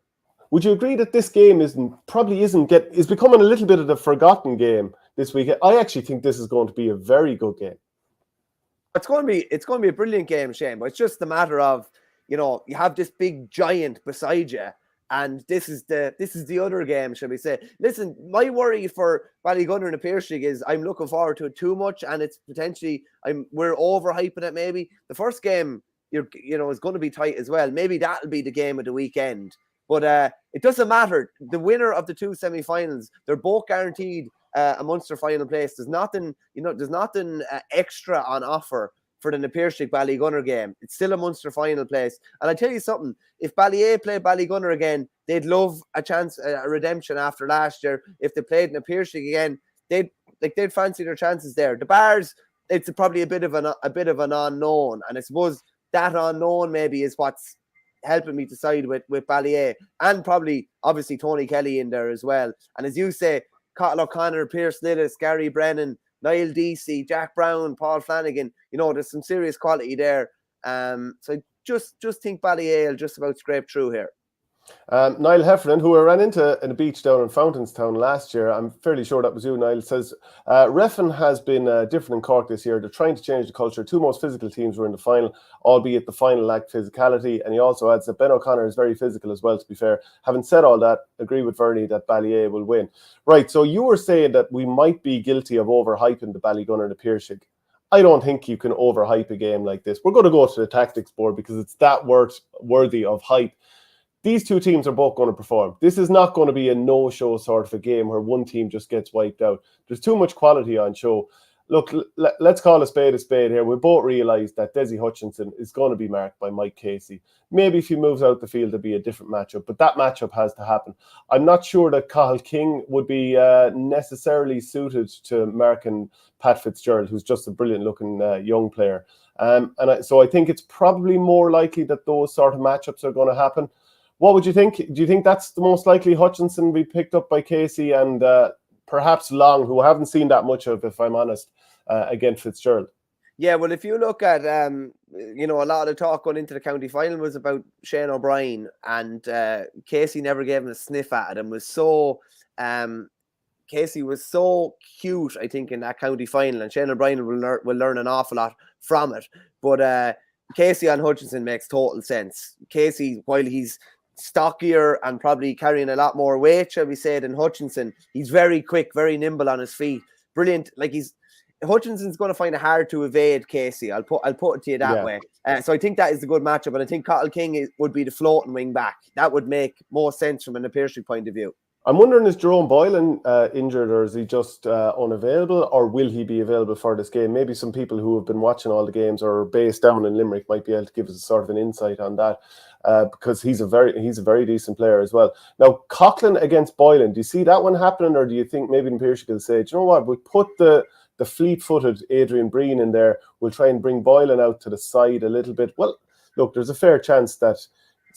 Would you agree that this game is becoming a little bit of the forgotten game this week? I actually think this is going to be a very good game.
It's going to be a brilliant game, Shane. But it's just a matter of, you have this big giant beside you, and this is the other game, shall we say? Listen, my worry for Ballygunner and the Piarsaigh is I'm looking forward to it too much, and it's potentially we're overhyping it. Maybe the first game, is going to be tight as well. Maybe that'll be the game of the weekend. But it doesn't matter. The winner of the 2 semi-finals, they're both guaranteed a Munster final place. There's nothing extra on offer for the Piarsaigh Ballygunner game. It's still a Munster final place. And I tell you something, if Ballyea play Ballygunner again, they'd love a chance, a redemption after last year. If they played in Piarsaigh again, they'd fancy their chances there. The Bars, it's probably a bit of an unknown, and I suppose that unknown maybe is what's helping me decide with Ballyea, and probably obviously Tony Kelly in there as well. And as you say, Cottle O'Connor, Pierce Lillis, Gary Brennan, Niall Deasy, Jack Brown, Paul Flanagan, there's some serious quality there. So I just think Ballyea will just about scrape through here.
Niall Heffernan, who I ran into in a beach down in Fountainstown last year, I'm fairly sure that was you, Niall, says, Reffin has been different in Cork this year. They're trying to change the culture. 2 most physical teams were in the final, albeit the final lacked physicality. And he also adds that Ben O'Connor is very physical as well, to be fair. Having said all that, agree with Verney that Ballyea will win. Right, so you were saying that we might be guilty of overhyping the Ballygunner and the Piarsaigh. I don't think you can overhype a game like this. We're going to go to the tactics board because it's that worthy of hype. These 2 teams are both going to perform. This is not going to be a no-show sort of a game where one team just gets wiped out. There's too much quality on show. Look, let's call a spade here. We both realise that Desi Hutchinson is going to be marked by Mike Casey. Maybe if he moves out the field, there'll be a different matchup, but that matchup has to happen. I'm not sure that Cathal King would be necessarily suited to marking Pat Fitzgerald, who's just a brilliant-looking young player. So I think it's probably more likely that those sort of matchups are going to happen. What would you think? Do you think that's the most likely Hutchinson will be picked up by Casey and perhaps Long, who I haven't seen that much of, if I'm honest, against Fitzgerald?
Yeah, well, if you look at, a lot of the talk going into the county final was about Shane O'Brien, and Casey never gave him a sniff at it and was so... Casey was so cute, I think, in that county final, and Shane O'Brien will learn an awful lot from it. But Casey on Hutchinson makes total sense. Casey, while he's stockier and probably carrying a lot more weight, shall we say, than Hutchinson, he's very quick, very nimble on his feet. Brilliant. Hutchinson's going to find it hard to evade Casey. I'll put it to you that way. So I think that is a good matchup, and I think Cathal King would be the floating wing back. That would make more sense from an Piarsaigh point of view.
I'm wondering, is Jerome Boylan injured, or is he just unavailable, or will he be available for this game? Maybe some people who have been watching all the games or are based down in Limerick might be able to give us a sort of an insight on that, because he's a very decent player as well. Now, Coughlin against Boylan, do you see that one happening, or do you think maybe Piarsaigh will say, do you know what, we put the fleet-footed Adrian Breen in there, we'll try and bring Boylan out to the side a little bit? Well, look, there's a fair chance that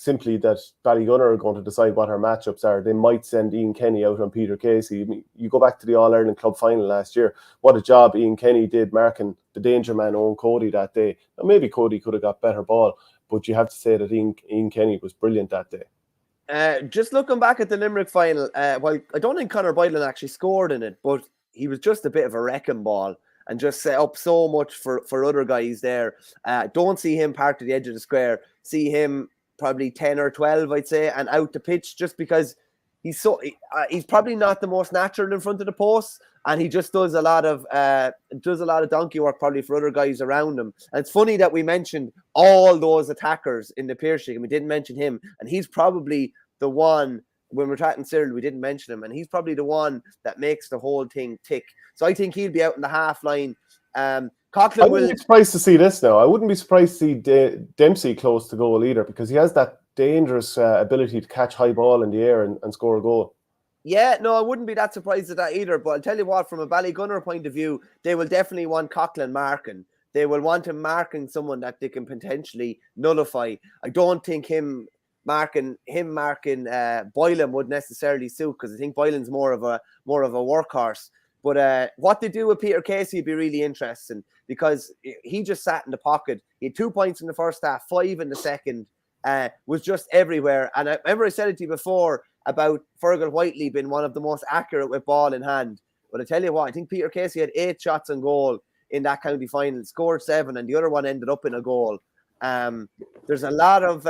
Ballygunner are going to decide what our matchups are. They might send Ian Kenny out on Peter Casey. I mean, you go back to the All-Ireland Club final last year, what a job Ian Kenny did marking the danger man Owen Cody that day. Now, maybe Cody could have got better ball, but you have to say that Ian Kenny was brilliant that day.
Just looking back at the Limerick final, well, I don't think Conor Boylan actually scored in it, but he was just a bit of a wrecking ball and just set up so much for other guys there. Don't see him part to the edge of the square. See him probably 10 or 12, I'd say, and out the pitch, just because he's probably not the most natural in front of the post, and he just does a lot of donkey work probably for other guys around him. And it's funny that we mentioned all those attackers in the Piarsaigh and we didn't mention him, and he's probably the one, when we're chatting Cyril, we didn't mention him, and he's probably the one that makes the whole thing tick. So I think he'll be out in the half line.
I wouldn't be surprised to see this now. I wouldn't be surprised to see Dempsey close to goal either, because he has that dangerous ability to catch high ball in the air and score a goal.
Yeah, no, I wouldn't be that surprised at that either. But I'll tell you what, from a Ballygunner point of view, they will definitely want Coughlin marking. They will want him marking someone that they can potentially nullify. I don't think him marking Boylan would necessarily suit, because I think Boylan's more of a workhorse. But what they do with Peter Casey would be really interesting, because he just sat in the pocket. He had 2 points in the first half, 5 in the second, was just everywhere. And I remember I said it to you before about Fergal Whiteley being one of the most accurate with ball in hand. But I tell you what, I think Peter Casey had 8 shots on goal in that county final, scored 7, and the other one ended up in a goal. There's a lot of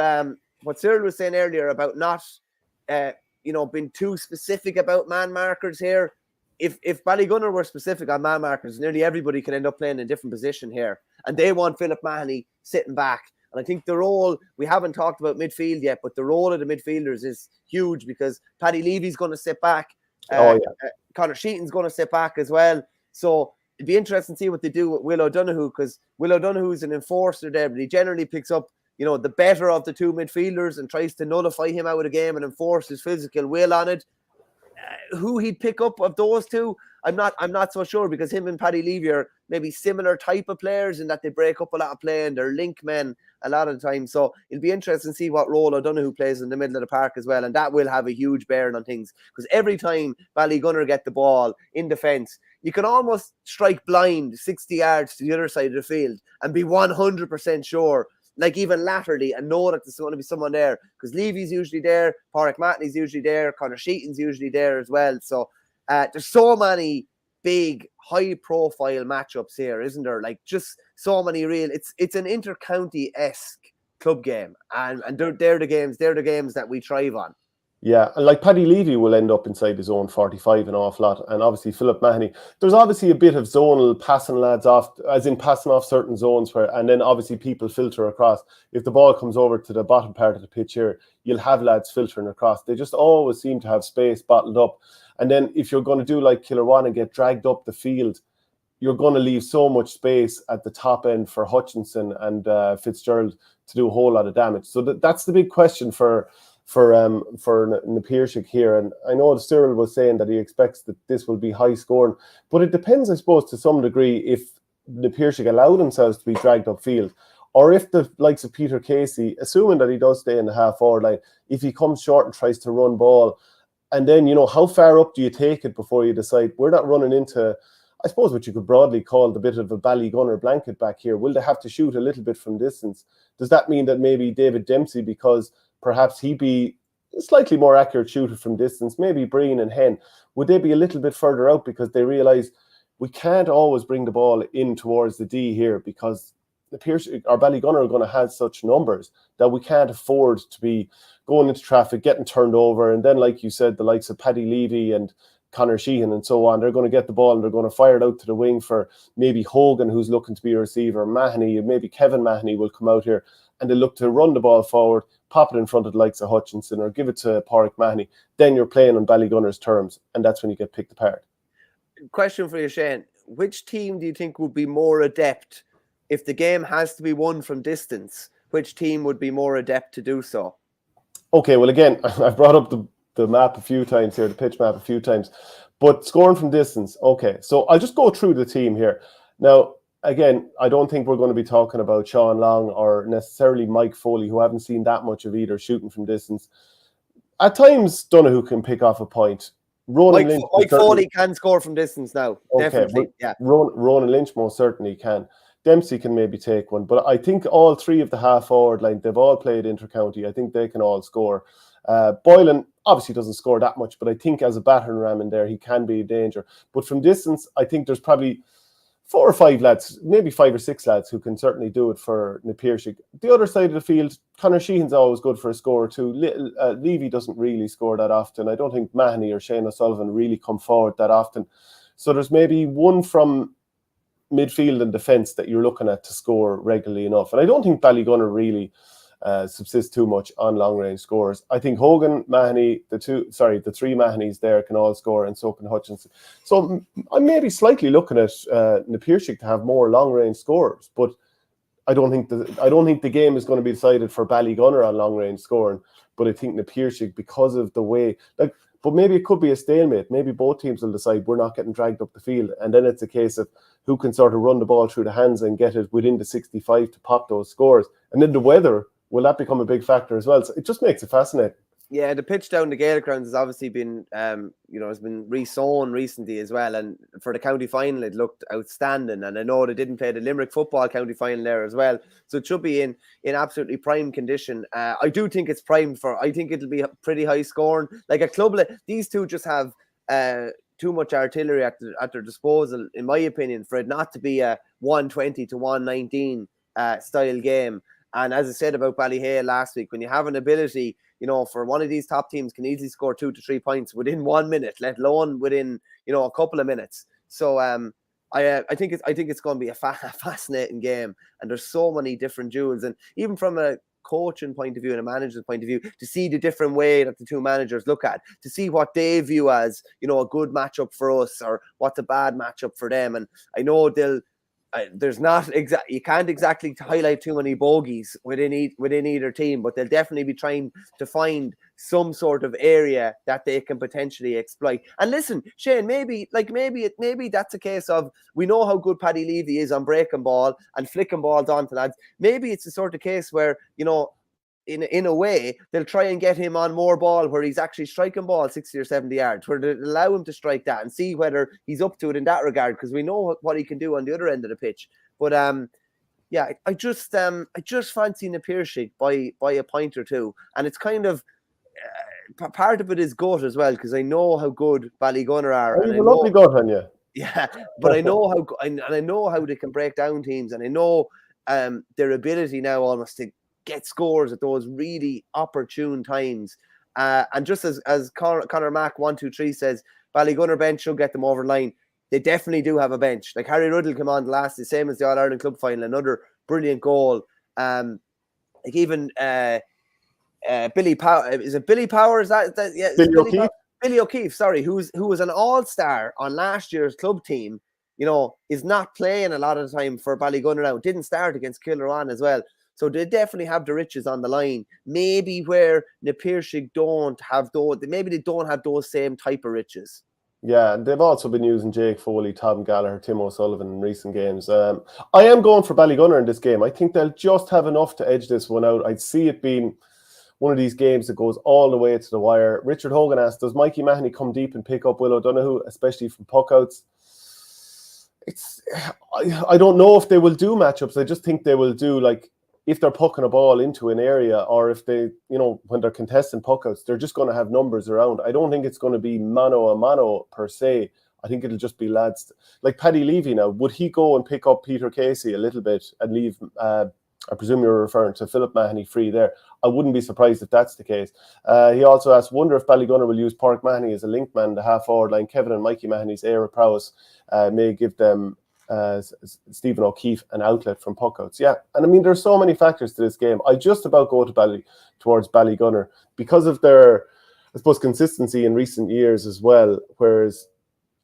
what Cyril was saying earlier about not being too specific about man markers here. If Ballygunner were specific on man markers, nearly everybody can end up playing in a different position here. And they want Philip Mahoney sitting back. And I think the role, we haven't talked about midfield yet, but the role of the midfielders is huge, because Paddy Levy's going to sit back. Conor Sheehan's going to sit back as well. So it'd be interesting to see what they do with Will O'Donoghue, because Will O'Donoghue is an enforcer there, but he generally picks up, the better of the two midfielders and tries to nullify him out of the game and enforce his physical will on it. Who he'd pick up of those two, I'm not so sure, because him and Paddy Levy are maybe similar type of players in that they break up a lot of play and they're link men a lot of the time. So it'll be interesting to see what role O'Donoghue plays in the middle of the park as well, and that will have a huge bearing on things, because every time Ballygunner get the ball in defence, you can almost strike blind 60 yards to the other side of the field and be 100% sure, like even laterally, and know that there's going to be someone there, because Levy's usually there, Pádraig Matney's usually there, Conor Sheehan's usually there as well. So there's so many big, high-profile matchups here, isn't there? Like, just so many real. It's an inter-county-esque club game, and they're the games that we thrive on.
Yeah, and like Paddy Levy will end up inside his own 45 an awful lot, and obviously Philip Mahoney. There's obviously a bit of zonal passing lads off, as in passing off certain zones where, and then obviously people filter across. If the ball comes over to the bottom part of the pitch here, you'll have lads filtering across. They just always seem to have space bottled up. And then if you're going to do like Killarwan and get dragged up the field, you're going to leave so much space at the top end for Hutchinson and Fitzgerald to do a whole lot of damage. So that's the big question for the Piarsaigh here. And I know Cyril was saying that he expects that this will be high scoring, but it depends, I suppose, to some degree, if the Piarsaigh allow themselves to be dragged upfield, or if the likes of Peter Casey, assuming that he does stay in the half-forward line, if he comes short and tries to run ball, and then, how far up do you take it before you decide we're not running into, I suppose, what you could broadly call the bit of a Ballygunner blanket back here? Will they have to shoot a little bit from distance? Does that mean that maybe David Dempsey, because perhaps he'd be a slightly more accurate shooter from distance, maybe Breen and Hen, would they be a little bit further out because they realise we can't always bring the ball in towards the D here, because the Piarsaigh or Ballygunner are going to have such numbers that we can't afford to be going into traffic, getting turned over, and then, like you said, the likes of Paddy Levy and Conor Sheehan and so on, they're going to get the ball and they're going to fire it out to the wing for maybe Hogan, who's looking to be a receiver, Mahoney, maybe Kevin Mahoney will come out here, and they look to run the ball forward, pop it in front of the likes of Hutchinson or give it to Pádraig Mahoney, then you're playing on Ballygunner's terms, and that's when you get picked apart.
Question for you, Shane. Which team do you think would be more adept if the game has to be won from distance? Which team would be more adept to do so?
Okay, well, again, I've brought up the map a few times here, the pitch map a few times, but scoring from distance, okay. So I'll just go through the team here. Now, again, I don't think we're going to be talking about Sean Long or necessarily Mike Foley, who haven't seen that much of either shooting from distance. At times, Donoghue can pick off a point.
Mike Foley can score from distance now. Okay, definitely, yeah.
Ronan Lynch most certainly can. Dempsey can maybe take one, but I think all three of the half-forward line, they've all played inter-county. I think they can all score. Boylan obviously doesn't score that much, but I think as a battering ram in there, he can be a danger. But from distance, I think there's probably 4 or 5 lads, maybe 5 or 6 lads who can certainly do it for na Piarsaigh. The other side of the field, Conor Sheehan's always good for a score or two. Levy doesn't really score that often. I don't think Mahoney or Shane O'Sullivan really come forward that often. So there's maybe one from midfield and defence that you're looking at to score regularly enough. And I don't think Ballygunner really subsists too much on long-range scores. I think Hogan, Mahoney, the 3 Mahoneys there can all score, and so can Hutchinson. So I'm maybe slightly looking at na Piarsaigh to have more long-range scorers, but I don't think the game is going to be decided for Ballygunner on long-range scoring. But I think na Piarsaigh, because of the way, but maybe it could be a stalemate. Maybe both teams will decide we're not getting dragged up the field, and then it's a case of who can sort of run the ball through the hands and get it within the 65 to pop those scores. And then the weather, will that become a big factor as well? So it just makes it fascinating.
Yeah, the pitch down the Gaelic grounds has obviously been, has been re-sown recently as well. And for the county final, it looked outstanding. And I know they didn't play the Limerick football county final there as well, so it should be in absolutely prime condition. I do think it's primed I think it'll be pretty high scoring. Like a club, these two just have too much artillery at their disposal, in my opinion, for it not to be a 120 to 119 style game. And as I said about Ballyhale last week, when you have an ability, for one of these top teams can easily score 2 to 3 points within 1 minute, let alone within, a couple of minutes. So I think it's going to be a fascinating game, and there's so many different duels. And even from a coaching point of view and a manager's point of view, to see the different way that the two managers look at, to see what they view as, a good matchup for us or what's a bad matchup for them. And I know you can't exactly highlight too many bogeys within either team, but they'll definitely be trying to find some sort of area that they can potentially exploit. And listen, Shane, maybe that's a case of, we know how good Paddy Levy is on breaking ball and flicking balls onto lads. Maybe it's the sort of case where, in a way, they'll try and get him on more ball where he's actually striking ball 60 or 70 yards, where they'll allow him to strike that and see whether he's up to it in that regard, because we know what he can do on the other end of the pitch. But I just fancy na Piarsaigh by a point or two, and it's kind of part of it is gut as well, because I know how good Ballygunner are.
You've a lovely gut on you.
Yeah, but I know how they can break down teams, and I know their ability now almost to get scores at those really opportune times. And just as Conor Mack 123 says, Ballygunner bench should get them over the line. They definitely do have a bench. Like Harry Ruddle came on the same as the All-Ireland Club final, another brilliant goal. Like even Billy Power, is it Billy Power? Is that yeah?
Billy O'Keefe?
Billy O'Keefe, sorry, who was an all-star on last year's club team, is not playing a lot of the time for Ballygunner now. Didn't start against Kilruane as well. So they definitely have the riches on the line. Maybe where na Piarsaigh don't have those, maybe they don't have those same type of riches.
Yeah, and they've also been using Jake Foley, Tom Gallagher, Tim O'Sullivan in recent games. I am going for Ballygunner in this game. I think they'll just have enough to edge this one out. I'd see it being one of these games that goes all the way to the wire. Richard Hogan asked, does Mikey Mahoney come deep and pick up Will O'Donoghue, especially from puckouts? I don't know if they will do matchups. I just think they will do, like, if they're pucking a ball into an area, or if they, when they're contesting puckouts, they're just going to have numbers around. I don't think it's going to be mano a mano per se. I think it'll just be lads like Paddy Levy now. Would he go and pick up Peter Casey a little bit and leave, I presume you're referring to Philip Mahoney free there. I wouldn't be surprised if that's the case. He also asked, wonder if Ballygunner will use Pádraig Mahoney as a link man, the half-forward line. Kevin and Mikey Mahoney's air of prowess may give them Stephen O'Keefe an outlet from puckouts. Yeah, and I mean, there's so many factors to this game. I just about go towards Ballygunner because of their, I suppose, consistency in recent years as well. Whereas,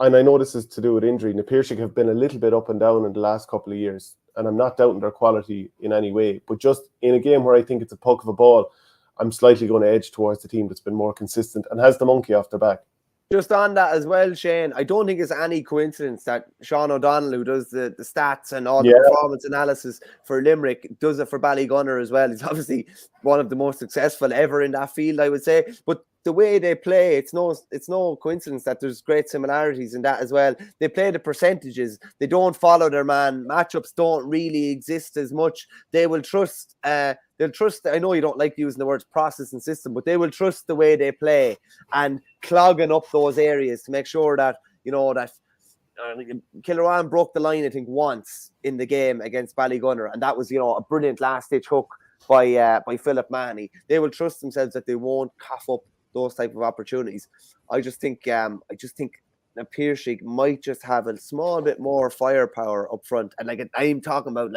and I know this is to do with injury, the Piarsaigh have been a little bit up and down in the last couple of years, and I'm not doubting their quality in any way. But just in a game where I think it's a puck of a ball, I'm slightly going to edge towards the team that's been more consistent and has the monkey off their back.
Just on that as well, Shane, I don't think it's any coincidence that Sean O'Donnell, who does the stats and all the performance analysis for Limerick, does it for Ballygunner as well. He's obviously one of the most successful ever in that field, I would say. But the way they play, it's no coincidence that there's great similarities in that as well. They play the percentages. They don't follow their man. Matchups don't really exist as much. They will trust. They'll trust. I know you don't like using the words process and system, but they will trust the way they play and clogging up those areas to make sure that that Kilruane broke the line, I think, once in the game against Ballygunner, and that was a brilliant last ditch hook by Philip Mahoney. They will trust themselves that they won't cough up those type of opportunities. I just think that Piarsaigh might just have a small bit more firepower up front, and I'm talking about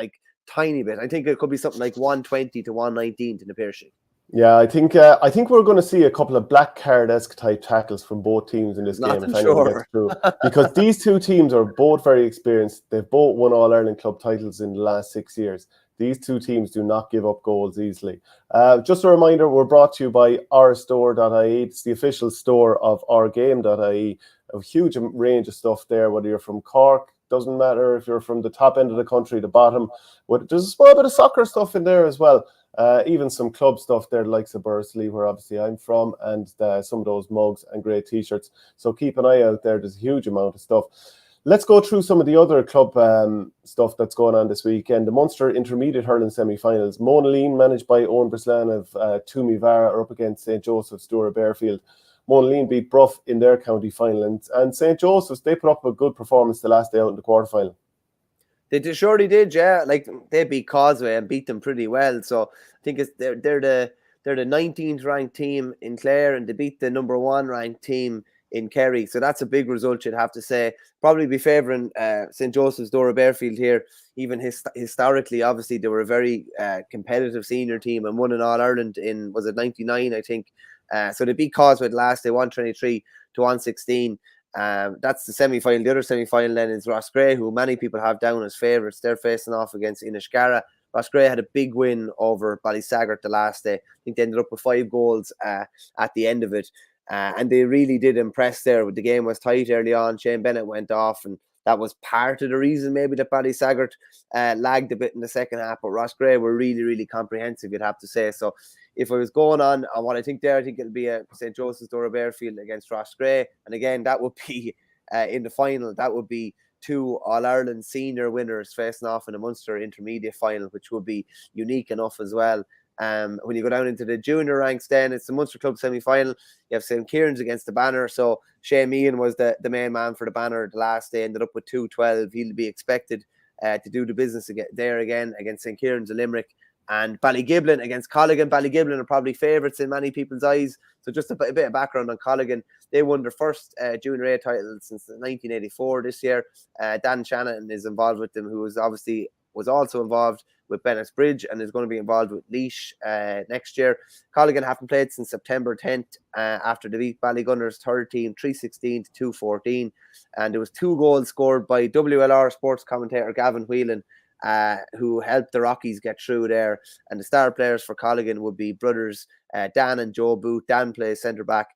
tiny bit. I think it could be something like 120 to 119 to the Piarsaigh.
Yeah, I think we're going to see a couple of black card-esque type tackles from both teams in this game if anyone gets through. Because these two teams are both very experienced. They've both won All-Ireland club titles in the last 6 years. These two teams do not give up goals easily. Just a reminder, we're brought to you by ourstore.ie. It's the official store of ourgame.ie. A huge range of stuff there, whether you're from Cork, doesn't matter if you're from the top end of the country, the bottom. There's a small bit of soccer stuff in there as well. Even some club stuff there, like Bursley, where obviously I'm from, and some of those mugs and great t-shirts. So keep an eye out there. There's a huge amount of stuff. Let's go through some of the other club stuff that's going on this weekend. The Munster Intermediate Hurling semi-finals. Monaleen, managed by Owen Breslan of Toomey Vara, are up against St. Joseph's Dura Bearfield. Monaleen beat Bruff in their county final, and St. Joseph's, they put up a good performance the last day out in the quarterfinal.
They surely did, yeah. They beat Causeway and beat them pretty well. So I think they're the 19th ranked team in Clare, and they beat the number 1 ranked team in Kerry. So that's a big result, you'd have to say. Probably be favouring St. Joseph's Dora Bearfield here. Even historically, obviously, they were a very competitive senior team and won an All-Ireland in, was it 99, I think. So they beat Causeway last day, 123 to 116. That's the semi-final. The other semi-final then is Roscrea, who many people have down as favourites. They're facing off against Inishgara. Roscrea had a big win over Ballysaggart the last day. I think they ended up with 5 goals at the end of it. And they really did impress there. The game was tight early on. Shane Bennett went off, and that was part of the reason maybe that Ballysaggart lagged a bit in the second half. But Roscrea were really, really comprehensive, you'd have to say. So if I was going on what I think there, I think it'll be a St. Joseph's Dora Bearfield against Roscrea. And again, that would be in the final. That would be 2 All-Ireland senior winners facing off in a Munster intermediate final, which would be unique enough as well. When you go down into the junior ranks, then it's the Munster Club semi-final. You have St. Kieran's against the Banner. So Shane Meehan was the main man for the Banner the last day, ended up with 2-12. He'll be expected to do the business again against St. Kieran's of Limerick. And Ballygiblin against Colligan. Ballygiblin are probably favourites in many people's eyes. So just a bit of background on Colligan. They won their first Junior A title since 1984 this year. Dan Shannon is involved with them, who was also involved with Bennett's Bridge and is going to be involved with Laois next year. Colligan haven't played since September 10th after they beat Ballygunner's third team 316 to 214. And there was 2 goals scored by WLR sports commentator Gavin Whelan, who helped the Rockies get through there. And the star players for Colligan would be brothers Dan and Joe Booth. Dan plays centre-back,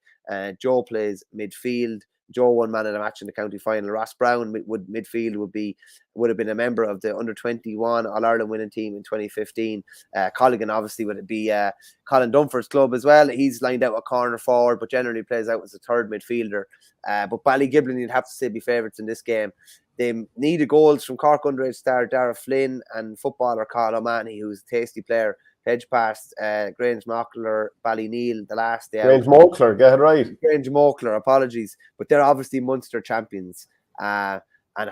Joe plays midfield. Joe won man of the match in the county final. Ross Brown midfield would have been a member of the under-21 All-Ireland winning team in 2015. Colligan obviously would be Colin Dunford's club as well. He's lined out a corner forward, but generally plays out as a third midfielder. But Ballygiblin, you'd have to say, be favourites in this game. They needed goals from Cork underage star Dara Flynn and footballer Carl O'Mahony, who's a tasty player. Edge past Grange Mockler, Ballyneal the last day.
Grange Mockler, get it right.
Grange Mockler, apologies. But they're obviously Munster champions and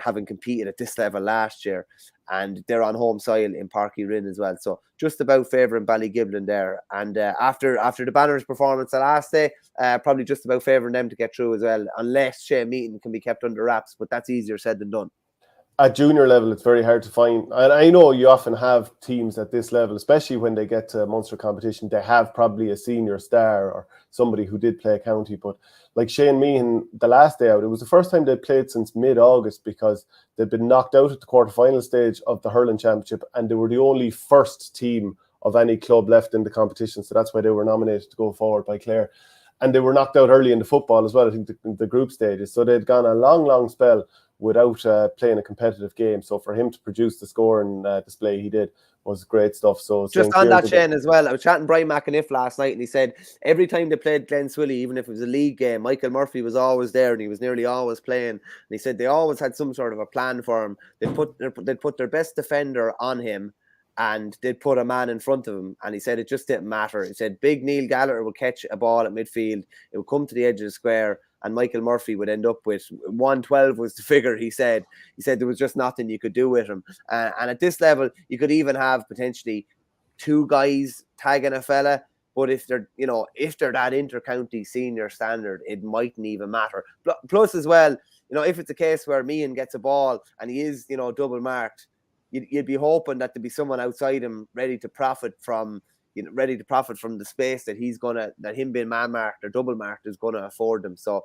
having competed at this level last year. And they're on home soil in Páirc Uí Rinn as well. So just about favouring Ballygiblin there. And after the Banner's performance the last day, probably just about favouring them to get through as well, unless Shane Meehan can be kept under wraps. But that's easier said than done.
at junior level, it's very hard to find. And I know you often have teams at this level, especially when they get to Munster competition, they have probably a senior star or somebody who did play county. But like Shane Meehan, the last day out, it was the first time they'd played since mid-August because they'd been knocked out at the quarter-final stage of the hurling championship, and they were the only first team of any club left in the competition. So that's why they were nominated to go forward by Clare. And they were knocked out early in the football as well, I think, the group stages. So they'd gone a long, long spell without playing a competitive game. So for him to produce the score and display he did was great stuff. So
just on that, Shane, as well, I was chatting Brian McAniff last night, and he said every time they played Glen Swilly, even if it was a league game, Michael Murphy was always there, and he was nearly always playing. And he said they always had some sort of a plan for him. They'd put their best defender on him, and they'd put a man in front of him. And he said it just didn't matter. He said big Neil Gallagher would catch a ball at midfield, it would come to the edge of the square, and Michael Murphy would end up with 112 was the figure. He said there was just nothing you could do with him. And at this level, you could even have potentially two guys tagging a fella. But if they're that inter-county senior standard, it mightn't even matter. Plus as well, if it's a case where Meehan gets a ball and he is, double marked, you'd be hoping that there'd be someone outside him ready to profit from the space that him being man marked or double marked is going to afford them. So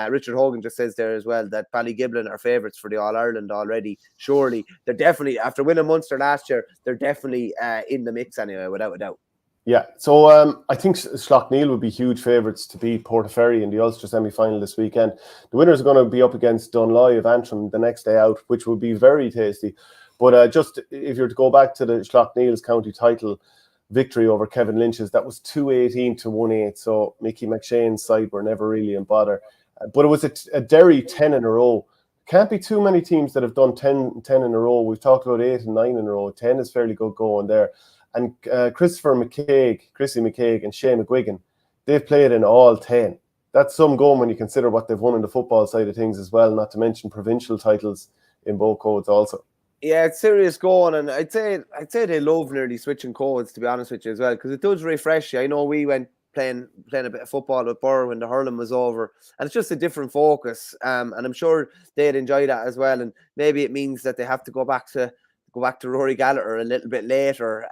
Richard Hogan just says there as well that Ballygunner are favourites for the All-Ireland already. Surely they're definitely, after winning Munster last year, they're definitely in the mix anyway, without a doubt.
Yeah, so I think Slaughtneil would be huge favourites to beat Portlaoise in the Ulster semi-final this weekend. The winners are going to be up against Dunloy of Antrim the next day out, which will be very tasty. But just if you're to go back to the Slaughtneil's county title victory over Kevin Lynch's, that was 218 to 1-8. So Mickey McShane's side were never really in bother. But it was a Derry 10 in a row. Can't be too many teams that have done 10 in a row. We've talked about 8 and 9 in a row. 10 is fairly good going there. And Chrissy McCaig and Shane McGuigan, they've played in all 10. That's some going when you consider what they've won in the football side of things as well, not to mention provincial titles in both codes also.
Yeah, it's serious going, and I'd say they love nearly switching codes, to be honest with you as well, because it does refresh you. I know we went playing a bit of football with Burr when the hurling was over, and it's just a different focus. And I'm sure they'd enjoy that as well. And maybe it means that they have to go back to Rory Gallagher a little bit later,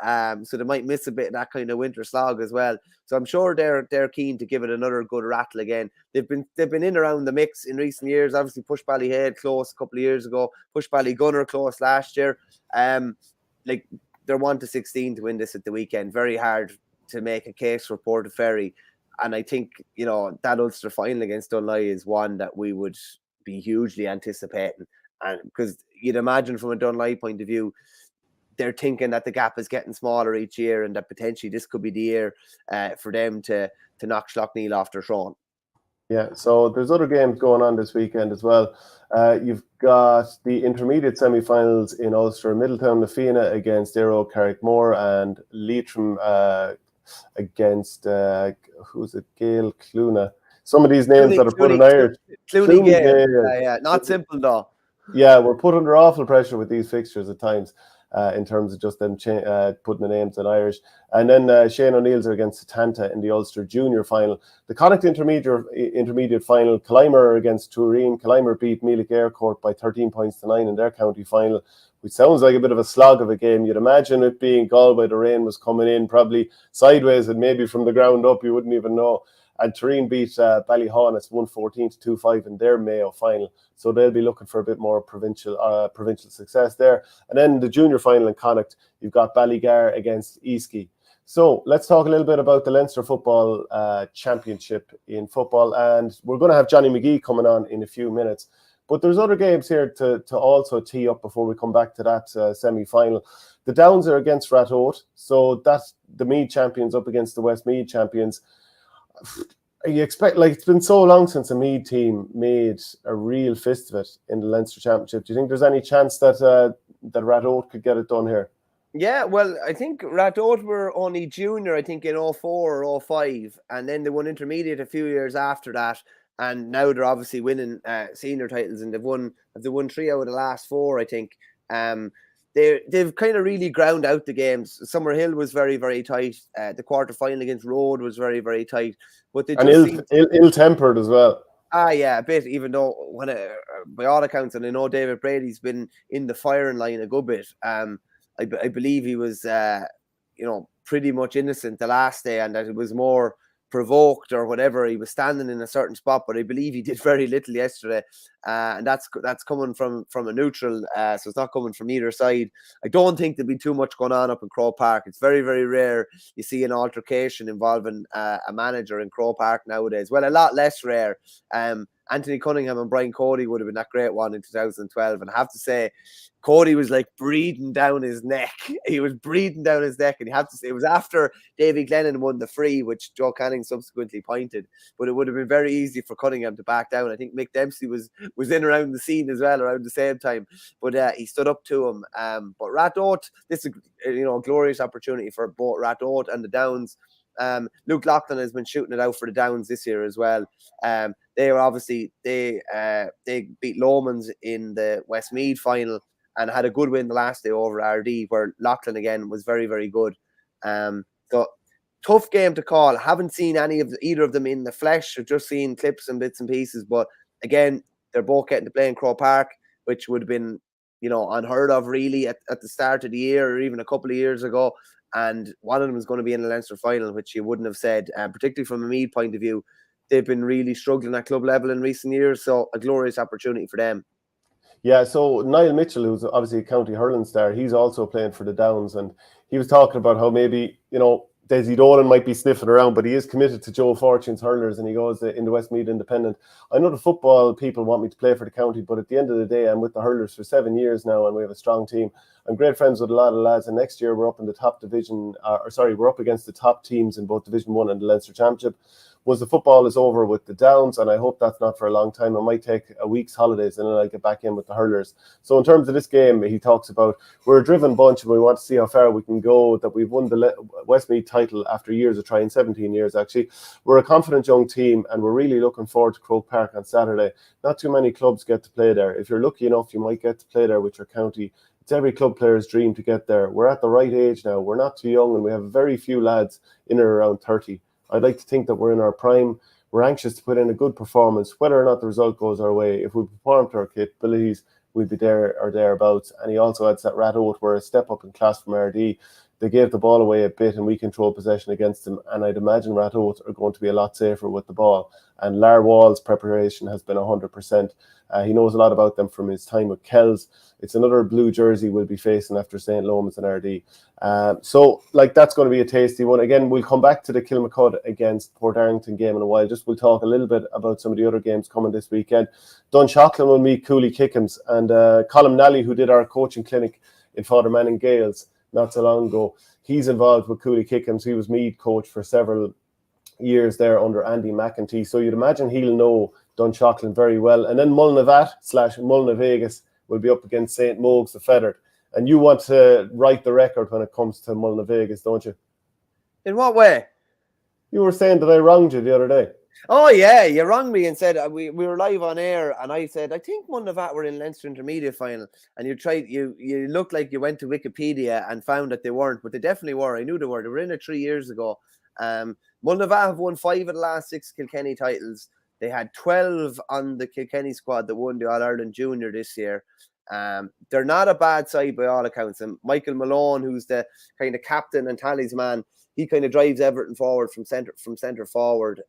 so they might miss a bit of that kind of winter slog as well. So I'm sure they're keen to give it another good rattle again. They've been in around the mix in recent years. Obviously, pushed Ballyhead close a couple of years ago, pushed Ballygunner close last year. They're 1-16 to win this at the weekend. Very hard to make a case for Portlaoise, and I think that Ulster final against Dunloy is one that we would be hugely anticipating. And because you'd imagine from a Dunloy point of view, they're thinking that the gap is getting smaller each year, and that potentially this could be the year for them to knock Slaughtneil off their throne.
Yeah, so there's other games going on this weekend as well. You've got the intermediate semi-finals in Ulster, Middletown Na Fianna against Aero Carrickmore, and Leitrim against who's it? Gael Cluna. Some of these names that are put in Irish.
Cluny Gael. Not simple though.
Yeah, we're put under awful pressure with these fixtures at times in terms of just them putting the names in Irish. And then Shane O'Neill's are against Satanta in the Ulster Junior final. The Connacht intermediate final, Killimer against Turin. Killimer beat Meelick Aircourt by 13 points to 9 in their county final, which sounds like a bit of a slog of a game. You'd imagine it being Galway, the rain was coming in probably sideways and maybe from the ground up, you wouldn't even know. And Turin beat Ballyhawn. It's 114 to 2-5 in their Mayo final. So they'll be looking for a bit more provincial success there. And then the junior final in Connacht, you've got Ballygar against Easkey. So let's talk a little bit about the Leinster Football Championship in football. And we're going to have Johnny Magee coming on in a few minutes. But there's other games here to also tee up before we come back to that semi-final. The Downs are against Ratoath. So that's the Meath champions up against the Westmeath champions. You expect, it's been so long since a Meath team made a real fist of it in the Leinster Championship. Do you think there's any chance that Ratoath could get it done here?
Yeah, well, I think Ratoath were only junior, I think, in 04 or 05, and then they won intermediate a few years after that, and now they're obviously winning senior titles, and they've won 3 out of the last 4, I think. They've kind of really ground out the games. Summerhill was very, very tight. The quarter final against Rode was very, very tight. But they just
ill-tempered as well.
Yeah, a bit. Even though by all accounts, and I know David Brady's been in the firing line a good bit. I believe he was, pretty much innocent the last day, and that it was more provoked or whatever. He was standing in a certain spot, but I believe he did very little yesterday, and that's coming from a neutral, so it's not coming from either side. I don't think there'll be too much going on up in Croke Park. It's very, very rare you see an altercation involving a manager in Croke Park nowadays. Well, a lot less rare. Anthony Cunningham and Brian Cody would have been that great one in 2012, and I have to say, Cody was like breathing down his neck. He was breathing down his neck, and you have to say it was after Davy Glennon won the free, which Joe Canning subsequently pointed. But it would have been very easy for Cunningham to back down. I think Mick Dempsey was in around the scene as well around the same time, but he stood up to him. But Ratoath, this is a glorious opportunity for both Ratoath and the Downs. Luke Loughlin has been shooting it out for the Downs this year as well. They were obviously they beat Lomans in the Westmeath final and had a good win the last day over RD, where Loughlin again was very, very good. So tough game to call. Haven't seen either of them in the flesh. I've just seen clips and bits and pieces. But again, they're both getting to play in Croke Park, which would have been unheard of really at the start of the year or even a couple of years ago. And one of them is going to be in the Leinster final, which you wouldn't have said, particularly from a Meath point of view. They've been really struggling at club level in recent years, so a glorious opportunity for them.
Yeah, so Niall Mitchell, who's obviously a county hurling star, he's also playing for the Downs, and he was talking about how maybe, Desi Dolan might be sniffing around, but he is committed to Joe Fortune's hurlers, and he goes in the Westmeath Independent. I know the football people want me to play for the county, but at the end of the day, I'm with the hurlers for 7 years now, and we have a strong team. I'm great friends with a lot of lads, and next year we're up in the top division, we're up against the top teams in both Division 1 and the Leinster Championship. Once the football is over with the Downs, and I hope that's not for a long time, I might take a week's holidays and then I'll get back in with the hurlers. So in terms of this game, he talks about we're a driven bunch and we want to see how far we can go, that we've won the Westmeath title after years of trying, 17 years actually. We're a confident young team and we're really looking forward to Croke Park on Saturday. Not too many clubs get to play there. If you're lucky enough, you might get to play there with your county. It's every club player's dream to get there. We're at the right age now. We're not too young and we have very few lads in or around 30. I'd like to think that we're in our prime. We're anxious to put in a good performance, whether or not the result goes our way. If we perform to our capabilities, we'll be there or thereabouts. And he also adds that Ratoath were a step up in class from RD. They gave the ball away a bit and we controlled possession against them. And I'd imagine Ratoath are going to be a lot safer with the ball. And Lar Wall's preparation has been 100%. He knows a lot about them from his time with Kells. It's another blue jersey we'll be facing after St. Lomans and RD. So that's going to be a tasty one. Again, we'll come back to the Kilmacud against Port Arlington game in a while. We'll talk a little bit about some of the other games coming this weekend. Dunshaughlin will meet Cooley Kickham's, and Colm Nally, who did our coaching clinic in Father Manning Gales not so long ago, he's involved with Cooley Kickham's. He was Meath coach for several years there under Andy McEntee. So you'd imagine he'll know Dunshaughlin very well. And then Mullinavat/Mullina Vegas will be up against St. Mogues the Feathered. And you want to write the record when it comes to Mullina Vegas, don't you?
In what way?
You were saying that I wronged you the other day.
Oh, yeah, you rang me and said we were live on air, and I said, I think Mullinavat were in Leinster Intermediate final, and you looked like you went to Wikipedia and found that they weren't, but they definitely were. I knew they were. They were in it 3 years ago. Mullinavat have won 5 of the last 6 Kilkenny titles. They had 12 on the Kilkenny squad that won the All-Ireland Junior this year. They're not a bad side by all accounts. And Michael Malone, who's the kind of captain and talisman, he kind of drives Everton forward from centre forward.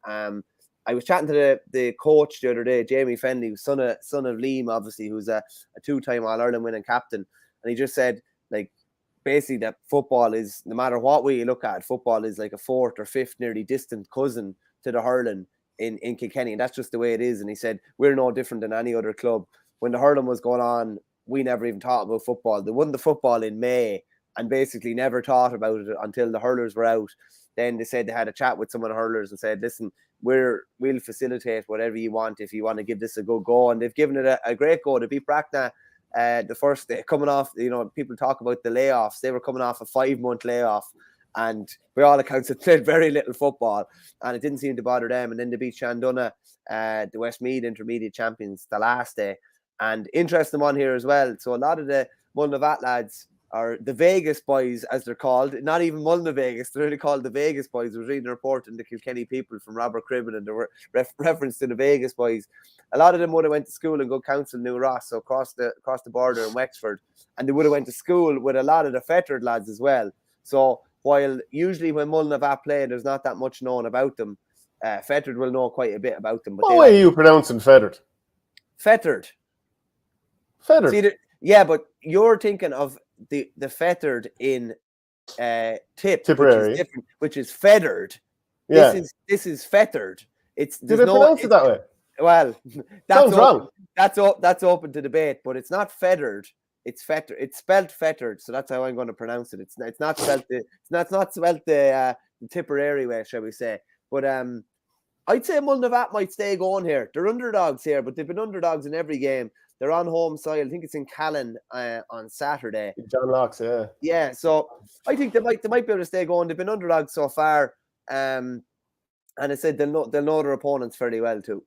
I was chatting to the coach the other day, Jamie Fenley, son of Liam, obviously, who's a 2-time All-Ireland winning captain. And he just said, basically that football is, no matter what way you look at it, football is like a 4th or 5th nearly distant cousin to the hurling in Kilkenny. And that's just the way it is. And he said, we're no different than any other club. When the hurling was going on, we never even thought about football. They won the football in May and basically never thought about it until the hurlers were out. Then they said they had a chat with some of the hurlers and said, listen, we'll facilitate whatever you want if you want to give this a good go. And they've given it a great go. They beat Bracknell the first day, coming off, people talk about the layoffs. They were coming off a 5-month layoff. And by all accounts, they played very little football. And it didn't seem to bother them. And then they beat Shandonna, the Westmeath Intermediate champions, the last day. And interesting one here as well. So a lot of the Mullinavat lads or the Vegas boys, as they're called, not even Mulna Vegas, they're really called the Vegas boys. I was reading a report in the Kilkenny People from Robert Cribben, and there were reference to the Vegas boys. A lot of them would have went to school in Good Counsel, New Ross, so across the border in Wexford, and they would have went to school with a lot of the fettered lads as well. So while usually when Mulna play, there's not that much known about them, fettered will know quite a bit about them. But
what way are you pronouncing fettered?
Fettered.
Fettered.
See, yeah, but you're thinking of the fettered in
Tipperary,
which is feathered.
Yeah.
This is fettered. Did
they pronounce it that way?
Well,
sounds wrong.
That's open to debate, but it's not feathered. It's fettered. It's spelled fettered, so that's how I'm going to pronounce it. It's not spelled the Tipperary way, shall we say? But I'd say Mulnavat might stay going here. They're underdogs here, but they've been underdogs in every game. They're on home soil. I think it's in Callan on Saturday.
John Locke's, yeah.
Yeah, so I think they might be able to stay going. They've been underdogs so far, and I said they'll know their opponents fairly well too.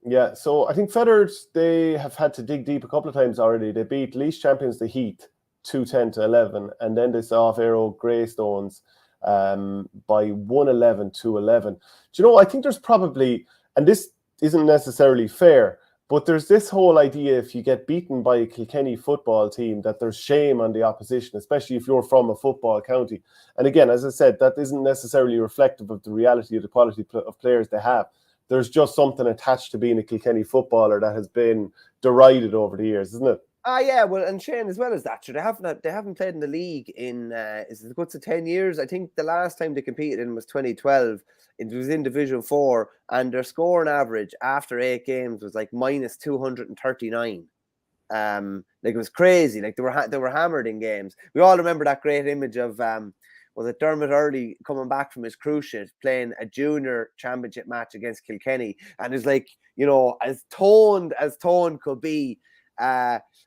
Yeah, so I think Feathers, they have had to dig deep a couple of times already. They beat Laois champions the Heath 2-10-11, and then they saw off Aero Greystones by 111-11. Do you know, I think there's probably, and this isn't necessarily fair, but there's this whole idea if you get beaten by a Kilkenny football team that there's shame on the opposition, especially if you're from a football county. And again, as I said, that isn't necessarily reflective of the reality of the quality of players they have. There's just something attached to being a Kilkenny footballer that has been derided over the years, isn't it?
Yeah, well, and Shane, as well as that, sure, they haven't played in the league in is it what's it 10 years? I think the last time they competed in was 2012. It was in Division 4, and their scoring average after 8 games was like minus 239. Like it was crazy. Like they were hammered in games. We all remember that great image of was it Dermot Early coming back from his cruise ship playing a junior championship match against Kilkenny, and it's like, you know, as toned could be.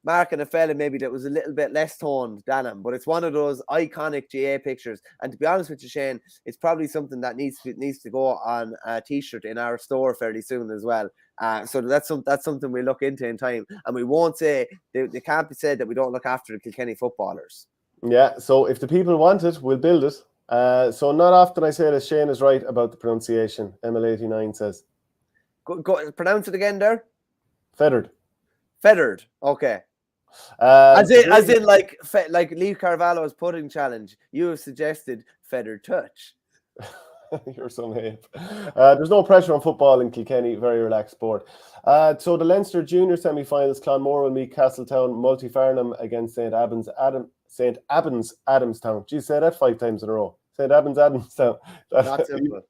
Marking a fella maybe that was a little bit less toned than him, but it's one of those iconic GA pictures. And to be honest with you, Shane, it's probably something that needs to go on a t-shirt in our store fairly soon as well. So that's something we look into in time, and we won't say they can't be said that we don't look after the Kilkenny footballers.
Yeah, so if the people want it, we'll build it. So not often I say that Shane is right about the pronunciation. ML89 says.
Go pronounce it again there.
Feathered.
Feathered. Okay. As in like Lee Carvalho's pudding challenge. You have suggested feathered touch.
You're some ape. There's no pressure on football in Kilkenny. Very relaxed sport. So the Leinster Junior semi-finals, Clonmore will meet Castletown, Multifarnham against St. Albans Adamstown. Geez, say that 5 times in a row. St. Albans Adamstown.
Not simple.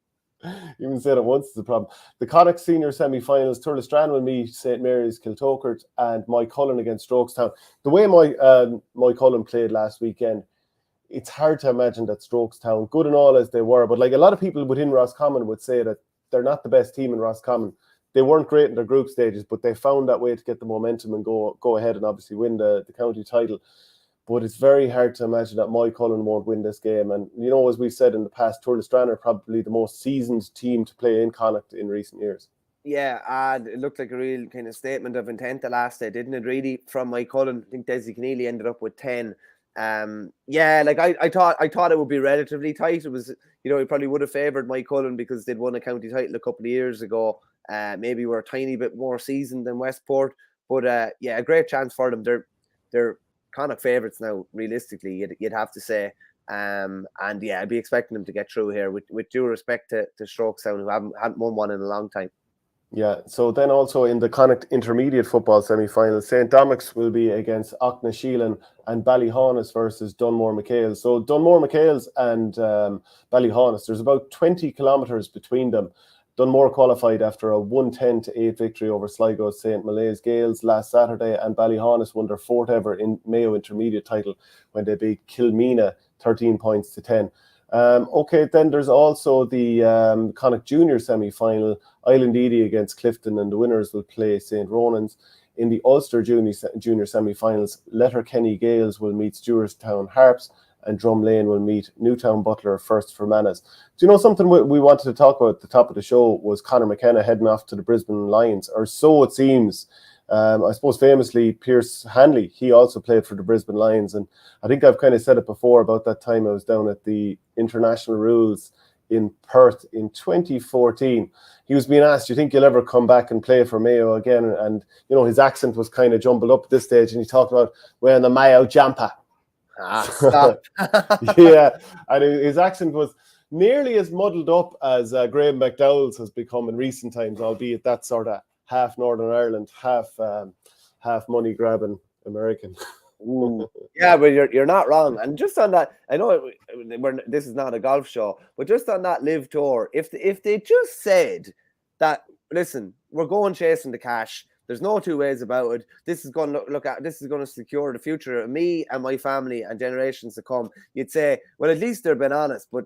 Even said it once is a problem. The Connacht Senior semi-finals, Turlestrane will meet St. Mary's Kiltokert, and Mike Cullen against Strokestown. The way Mike Cullen played last weekend, it's hard to imagine that Strokestown, good and all as they were, but like a lot of people within Roscommon would say that they're not the best team in Roscommon. They weren't great in their group stages, but they found that way to get the momentum and go ahead and obviously win the county title. But it's very hard to imagine that Mike Cullen won't win this game. And, you know, as we've said in the past, Turlestrane are probably the most seasoned team to play in Connacht in recent years. Yeah,
and it looked like a real kind of statement of intent the last day, didn't it, really, from Mike Cullen? I think Desi Keneally ended up with 10. Like I thought it would be relatively tight. It was, you know, he probably would have favoured Mike Cullen because they'd won a county title a couple of years ago. Maybe were a tiny bit more seasoned than Westport. But, a great chance for them. They're kind of favourites now, realistically, you'd have to say. I'd be expecting them to get through here with due respect to Strokestown, who haven't won one in a long time.
Yeah, so then also in the Connacht Intermediate Football semi-final, St. Dominics will be against Aucknasheelan and Ballyhaunis versus Dunmore McHale's. So Dunmore McHale's and Ballyhaunis, there's about 20 kilometres between them. Dunmore qualified after a 110-8 victory over Sligo St. Malaise Gaels last Saturday, and Ballyhaunis won their 4th ever in Mayo Intermediate title when they beat Kilmena 13 points to 10. Then there's also the Connacht Junior semi-final, Island Eady against Clifton, and the winners will play St. Ronan's. In the Ulster Junior semi-finals, Letterkenny Gales will meet Stewartstown Harps, and Drumlane will meet Newtown Butler First Fermanagh. Do you know something we wanted to talk about at the top of the show was Conor McKenna heading off to the Brisbane Lions, or so it seems. I suppose famously, Pierce Hanley, he also played for the Brisbane Lions. And I think I've kind of said it before about that time I was down at the International Rules in Perth in 2014. He was being asked, do you think you'll ever come back and play for Mayo again? And, you know, his accent was kind of jumbled up at this stage, and he talked about wearing the Mayo jumper.
Stop.
Yeah, and his accent was nearly as muddled up as Graham McDowell's has become in recent times, albeit that sort of half Northern Ireland, half money grabbing American.
Yeah, but you're not wrong. And just on that, I know this is not a golf show, but just on that live tour, if they just said that, listen, we're going chasing the cash. There's no two ways about it. This is going to this is going to secure the future of me and my family and generations to come. You'd say, well, at least they're being honest. But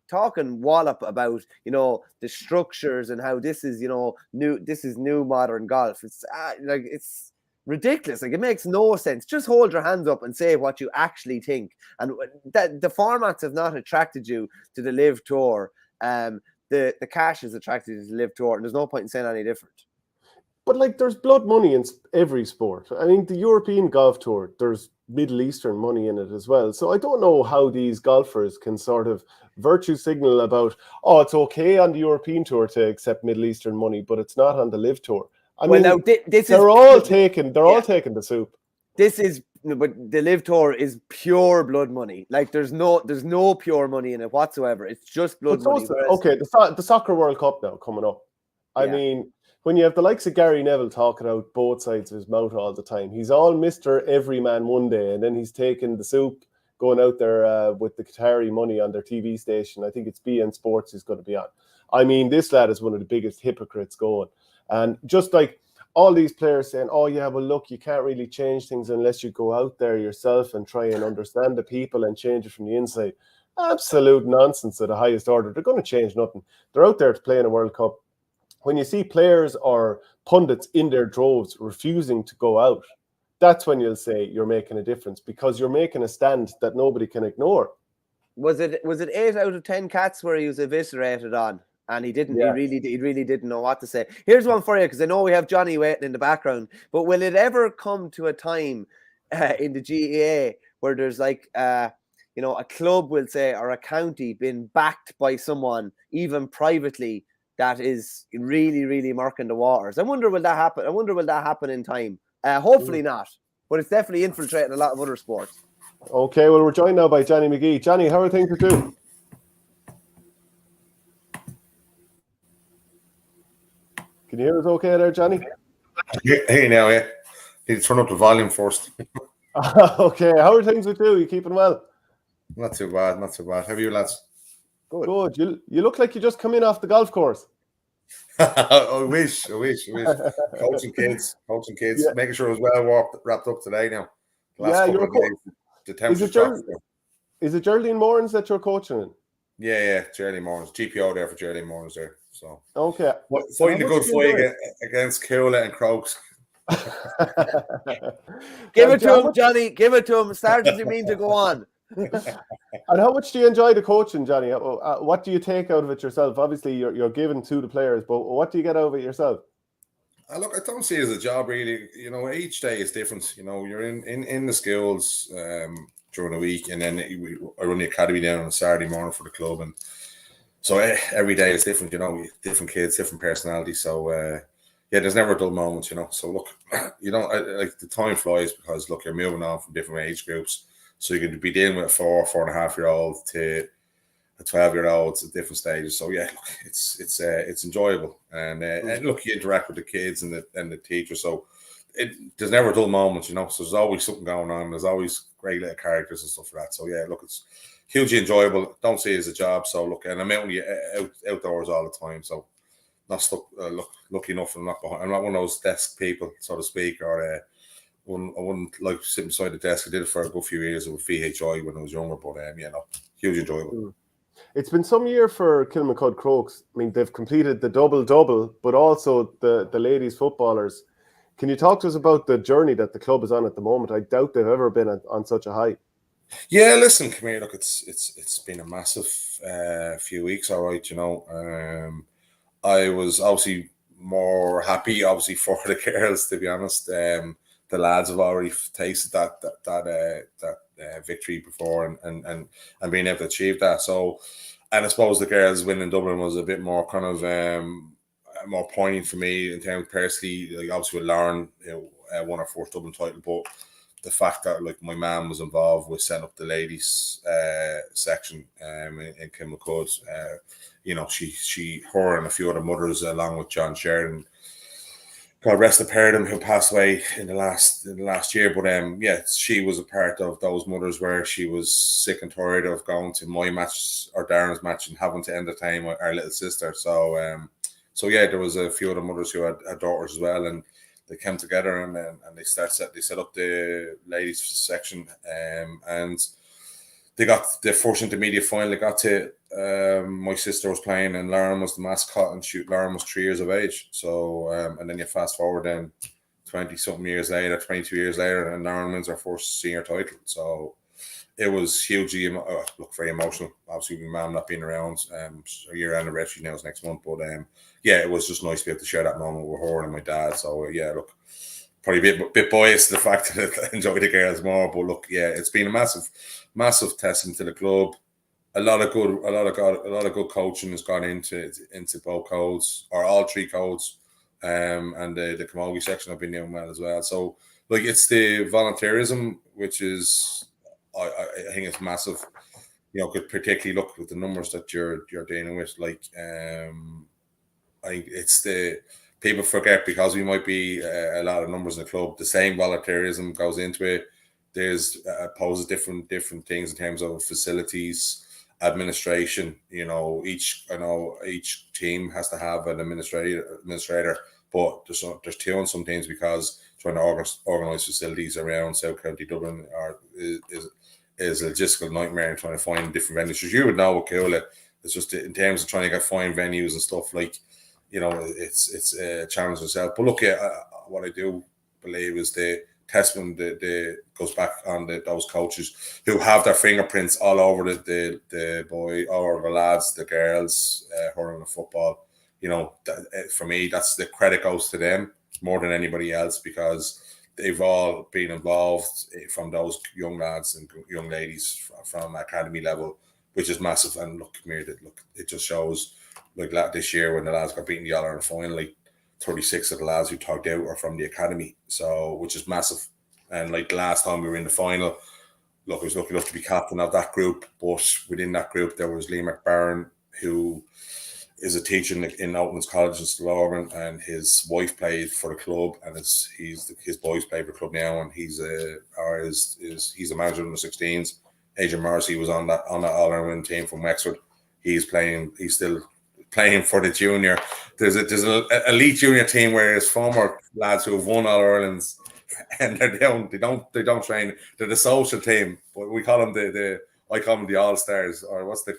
talking wallop about, you know, the structures and how this is, you know, new modern golf. It's it's ridiculous. Like, it makes no sense. Just hold your hands up and say what you actually think. And that the formats have not attracted you to the live tour. The cash has attracted you to the live tour, and there's no point in saying any different.
But, like, there's blood money in every sport. I mean, the European Golf Tour, there's Middle Eastern money in it as well. So I don't know how these golfers can sort of virtue signal about, oh, it's okay on the European Tour to accept Middle Eastern money, but it's not on the Live Tour. I mean, now, they're all taking the soup.
But the Live Tour is pure blood money. Like, there's no pure money in it whatsoever. It's just blood money.
Okay, the Soccer World Cup now coming up. I mean, when you have the likes of Gary Neville talking out both sides of his mouth all the time, he's all Mr. Everyman one day, and then he's taking the soup, going out there with the Qatari money on their TV station. I think it's BN Sports he's going to be on. I mean, this lad is one of the biggest hypocrites going. And just like all these players saying, oh, yeah, well, look, you can't really change things unless you go out there yourself and try and understand the people and change it from the inside. Absolute nonsense at the highest order. They're going to change nothing. They're out there to play in a World Cup. When you see players or pundits in their droves refusing to go out, that's when you'll say you're making a difference, because you're making a stand that nobody can ignore.
Was it 8 out of 10 cats where he was eviscerated on, and he didn't? Yeah. He really didn't know what to say. Here's one for you, because I know we have Johnny waiting in the background. But will it ever come to a time in the GAA where there's like a club, will say, or a county being backed by someone, even privately, that is really, really murking the waters? I wonder will that happen. I wonder will that happen in time. Hopefully not, but it's definitely infiltrating a lot of other sports.
Okay, well, we're joined now by Johnny Magee. Johnny, how are things with you? Can you hear us okay there, Johnny?
Hey now, yeah. Need to turn up the volume first.
Okay, how are things with you? You keeping well?
Not too bad. How are you, lads?
Good. You look like you just come in off the golf course.
I wish. Coaching kids. Yeah. Making sure it was well wrapped up today now.
You're Is it Geraldine Moran's that you're coaching in?
Yeah, Geraldine Moran's. GPO there for Geraldine Moran's there. So
okay.
Fighting the good fight against Cyril and Crokes.
Give it to him, Johnny. Give it to him. Start as you mean to go on.
And how much do you enjoy the coaching, Johnny? What do you take out of it yourself? Obviously, you're given to the players, but what do you get out of it yourself?
Look, I don't see it as a job really. You know, each day is different. You know, you're in the schools during the week, and then I run the academy down on a Saturday morning for the club, and so every day is different. You know, different kids, different personalities. So there's never a dull moment. You know, so look, you know, like the time flies because look, you're moving on from different age groups. So you can be dealing with a 4.5-year-old to a 12-year-old at different stages. So yeah, look, it's enjoyable, and look, you interact with the kids and the teachers. So there's never a dull moment, you know. So there's always something going on. There's always great little characters and stuff like that. So yeah, look, it's hugely enjoyable. Don't see it as a job. So look, and I'm outdoors all the time. So not stuck. Lucky enough, I'm not one of those desk people, so to speak, or. I wouldn't like to sit beside the desk. I did it for a good few years with VHI when I was younger, but huge enjoyable.
It's been some year for Kilmacud Crokes. I mean, they've completed the double, but also the ladies footballers. Can you talk to us about the journey that the club is on at the moment? I doubt they've ever been on such a high.
Yeah, listen, come here. Look, it's been a massive few weeks. All right, you know. I was obviously more happy, obviously, for the girls, to be honest. The lads have already tasted that victory before, and being able to achieve that. So, and I suppose the girls winning Dublin was a bit more kind of more poignant for me in terms of personally. Like, obviously with Lauren, won her fourth Dublin title, but the fact that like my mum was involved with setting up the ladies section in Kilmacud, her and a few other mothers, along with John Sheridan, God rest the pair of them, who passed away in the last year. But she was a part of those mothers where she was sick and tired of going to my match or Darren's match and having to entertain our little sister. So there was a few other mothers who had daughters as well, and they came together and they set up the ladies section, and they got the first intermediate final. They got to my sister was playing, and Lauren was the mascot, and Lauren was 3 years of age. So and then you fast forward then 20-something years later, 22 years later, and Lauren wins her first senior title. So it was hugely very emotional. Obviously, my mum not being around, her year anniversary now is next month, but it was just nice to be able to share that moment with her and my dad. So probably a bit biased to the fact that I enjoy the girls more, but it's been a massive testament to the club. A lot of good coaching has gone into both codes, or all three codes, and the Camogie section have been doing well as well. So it's the volunteerism, which is I think it's massive. Could particularly look with the numbers that you're dealing with. I think it's the people forget, because we might be a lot of numbers in the club. The same volunteerism goes into it. There's poses different things in terms of facilities, administration. Each team has to have an administrator, but there's two on some teams, because trying to organise facilities around South County Dublin is a logistical nightmare, and trying to find different venues. As you would know with Cooley, it's just in terms of trying to find venues and stuff, it's a challenge itself. But what I do believe is the testament that goes back on those coaches who have their fingerprints all over the boy, or the lads, the girls, hurling and football. For me, that's the credit goes to them more than anybody else, because they've all been involved from those young lads and young ladies from academy level, which is massive. And it just shows, this year when the lads got beaten the All-Ireland final, 36 of the lads who talked out are from the academy, so which is massive. And the last time we were in the final, I was lucky enough to be captain of that group, but within that group there was Lee McBarron, who is a teacher in Outlands College in Slaughtneil, and his wife played for the club, and his boys play for the club now, and he's a manager in the 16s. Adrian Morrissey was on that All-Ireland team from Wexford. He's still playing for the junior. There's an elite junior team where there's former lads who have won All-Irelands, and they don't train. They're the social team, but we call them I call them the All-Stars, or what's the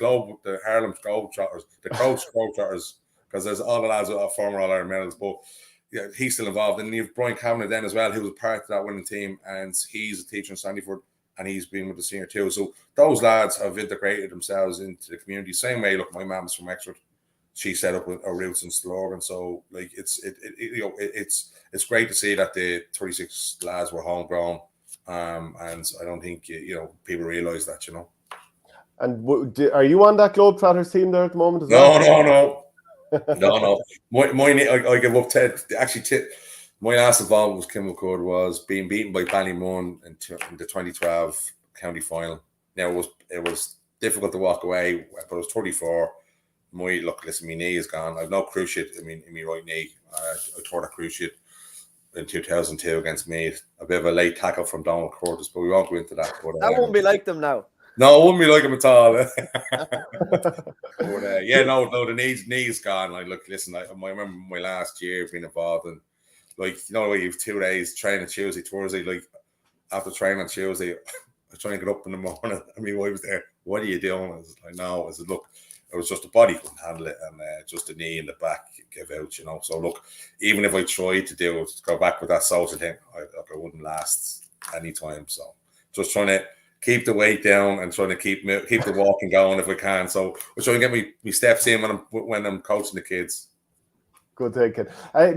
Harlem Globetrotters, the Crokes Globetrotters, because there's all the lads who are former All-Ireland medals, but he's still involved. And you have Brian Cameron then as well, who was part of that winning team, and he's a teacher in Sandyford, and he's been with the senior too. So those lads have integrated themselves into the community. Same way, my mum's from Wexford. She set up her roots in Slaughneil, so it's great to see that the 36 lads were homegrown, and I don't think people realise that.
And are you on that Globetrotters team there at the moment as well?
No. I give up to my last involvement with Kilmacud was being beaten by Ballygunner in the 2012 county final. Now it was difficult to walk away, but I was 34. My knee is gone. I've no cruciate in my right knee. I tore that cruciate in 2002 against Meath. A bit of a late tackle from Donald Curtis, but we won't go into that. But
that won't be like them now.
No, it wouldn't be like him at all. But the knee's gone. I remember my last year being involved, and you have 2 days training Tuesday, Thursday. After training on Tuesday, I try and get up in the morning, and my wife was there. What are you doing? I was like, no. I said, look, it was just the body couldn't handle it, and just the knee and the back gave out, So even if I tried to go back with that social thing, I wouldn't last any time. So just trying to keep the weight down and trying to keep the walking going if we can. So we're trying to get me steps in when I'm coaching the kids.
Good thinking.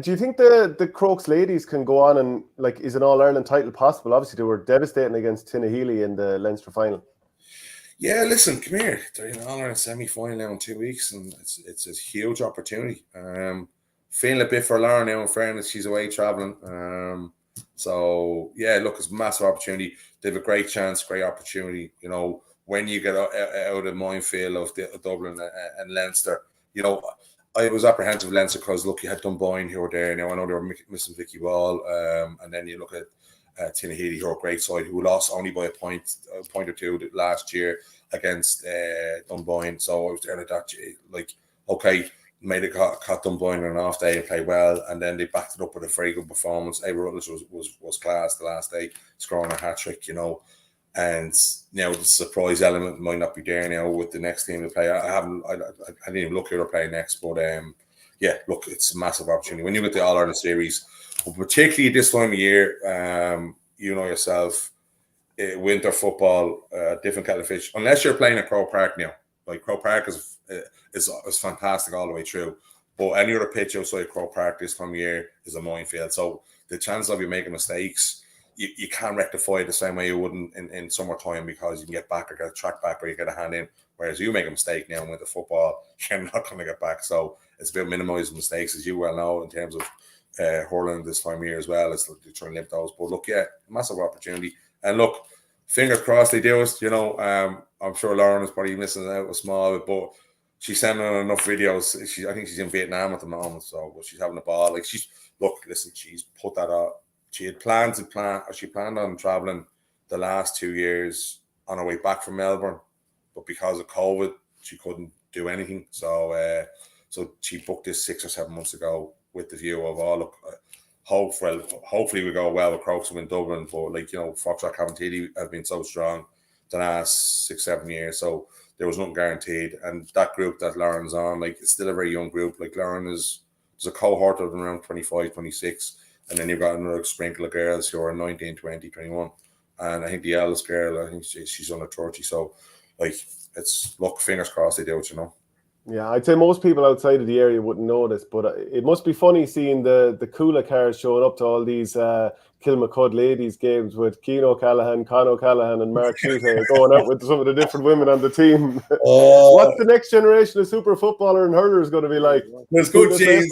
Do you think the Crokes ladies can go on and, like, is an All-Ireland title possible? Obviously, they were devastating against Tinnahealy in the Leinster final.
Yeah, listen, come here. They're in All-Ireland semi-final now in 2 weeks, and it's a huge opportunity. Feeling a bit for Lauren now, in fairness, she's away travelling. So, yeah, look, it's a massive opportunity. They have a great chance, great opportunity. You know, when you get out of the minefield of Dublin and Leinster, you know, I was apprehensive of Leinster because, look, you had Dunboyne who were there. Now, I know they were missing Vicky Wall. And then you look at Tinnahealy, who are a great side, who lost only by a point or two last year against Dunboyne. So I was there at that, like, okay, made it caught Dunboyne on an off day and played well, and then they backed it up with a very good performance. Ava Rutledge was class the last day, scoring a hat-trick, you know. And now the surprise element might not be there now with the next team to play. I didn't even look who they're playing next, but yeah, look, it's a massive opportunity. When you get the All-Ireland series, particularly this time of year, you know yourself, winter football, different kettle of fish. Unless you're playing at Croke Park now, like Croke Park is fantastic all the way through. But any other pitch outside Croke Park this time of year is a minefield. So the chances of you making mistakes, you can't rectify it the same way you wouldn't in summertime, because you can get back or get a track back or you get a hand in. Whereas you make a mistake now with the football, you're not going to get back. So it's about minimising mistakes, as you well know, in terms of hurling this time of year as well. It's like you're trying to limit those. But look, yeah, massive opportunity. And look, fingers crossed they do it. You know, I'm sure Lauren is probably missing out a small bit, but she's sending on enough videos. I think she's in Vietnam at the moment, so she's having a ball. Like, she's put that out. She had planned on traveling the last 2 years on her way back from Melbourne, but because of COVID, she couldn't do anything. So she booked this 6 or 7 months ago with the view of, hopefully we go well with Crokes in Dublin. But, like, you know, Foxrock Caventini have been so strong the last 6-7 years, so there was nothing guaranteed. And that group that Lauren's on, like, it's still a very young group. Like, there's a cohort of around 25, 26. And then you've got another sprinkle of girls who are 19, 20, 21. And I think the eldest girl, I think she's under 30. So, like, look, fingers crossed they do it, you know.
Yeah, I'd say most people outside of the area wouldn't know this, but it must be funny seeing the Coola cars showing up to all these Kilmacud ladies games with Cian O'Callaghan, Con O'Callaghan and Mark Schutte going out with some of the different women on the team. What's the next generation of super footballer and hurlers going to be like?
There's good genes.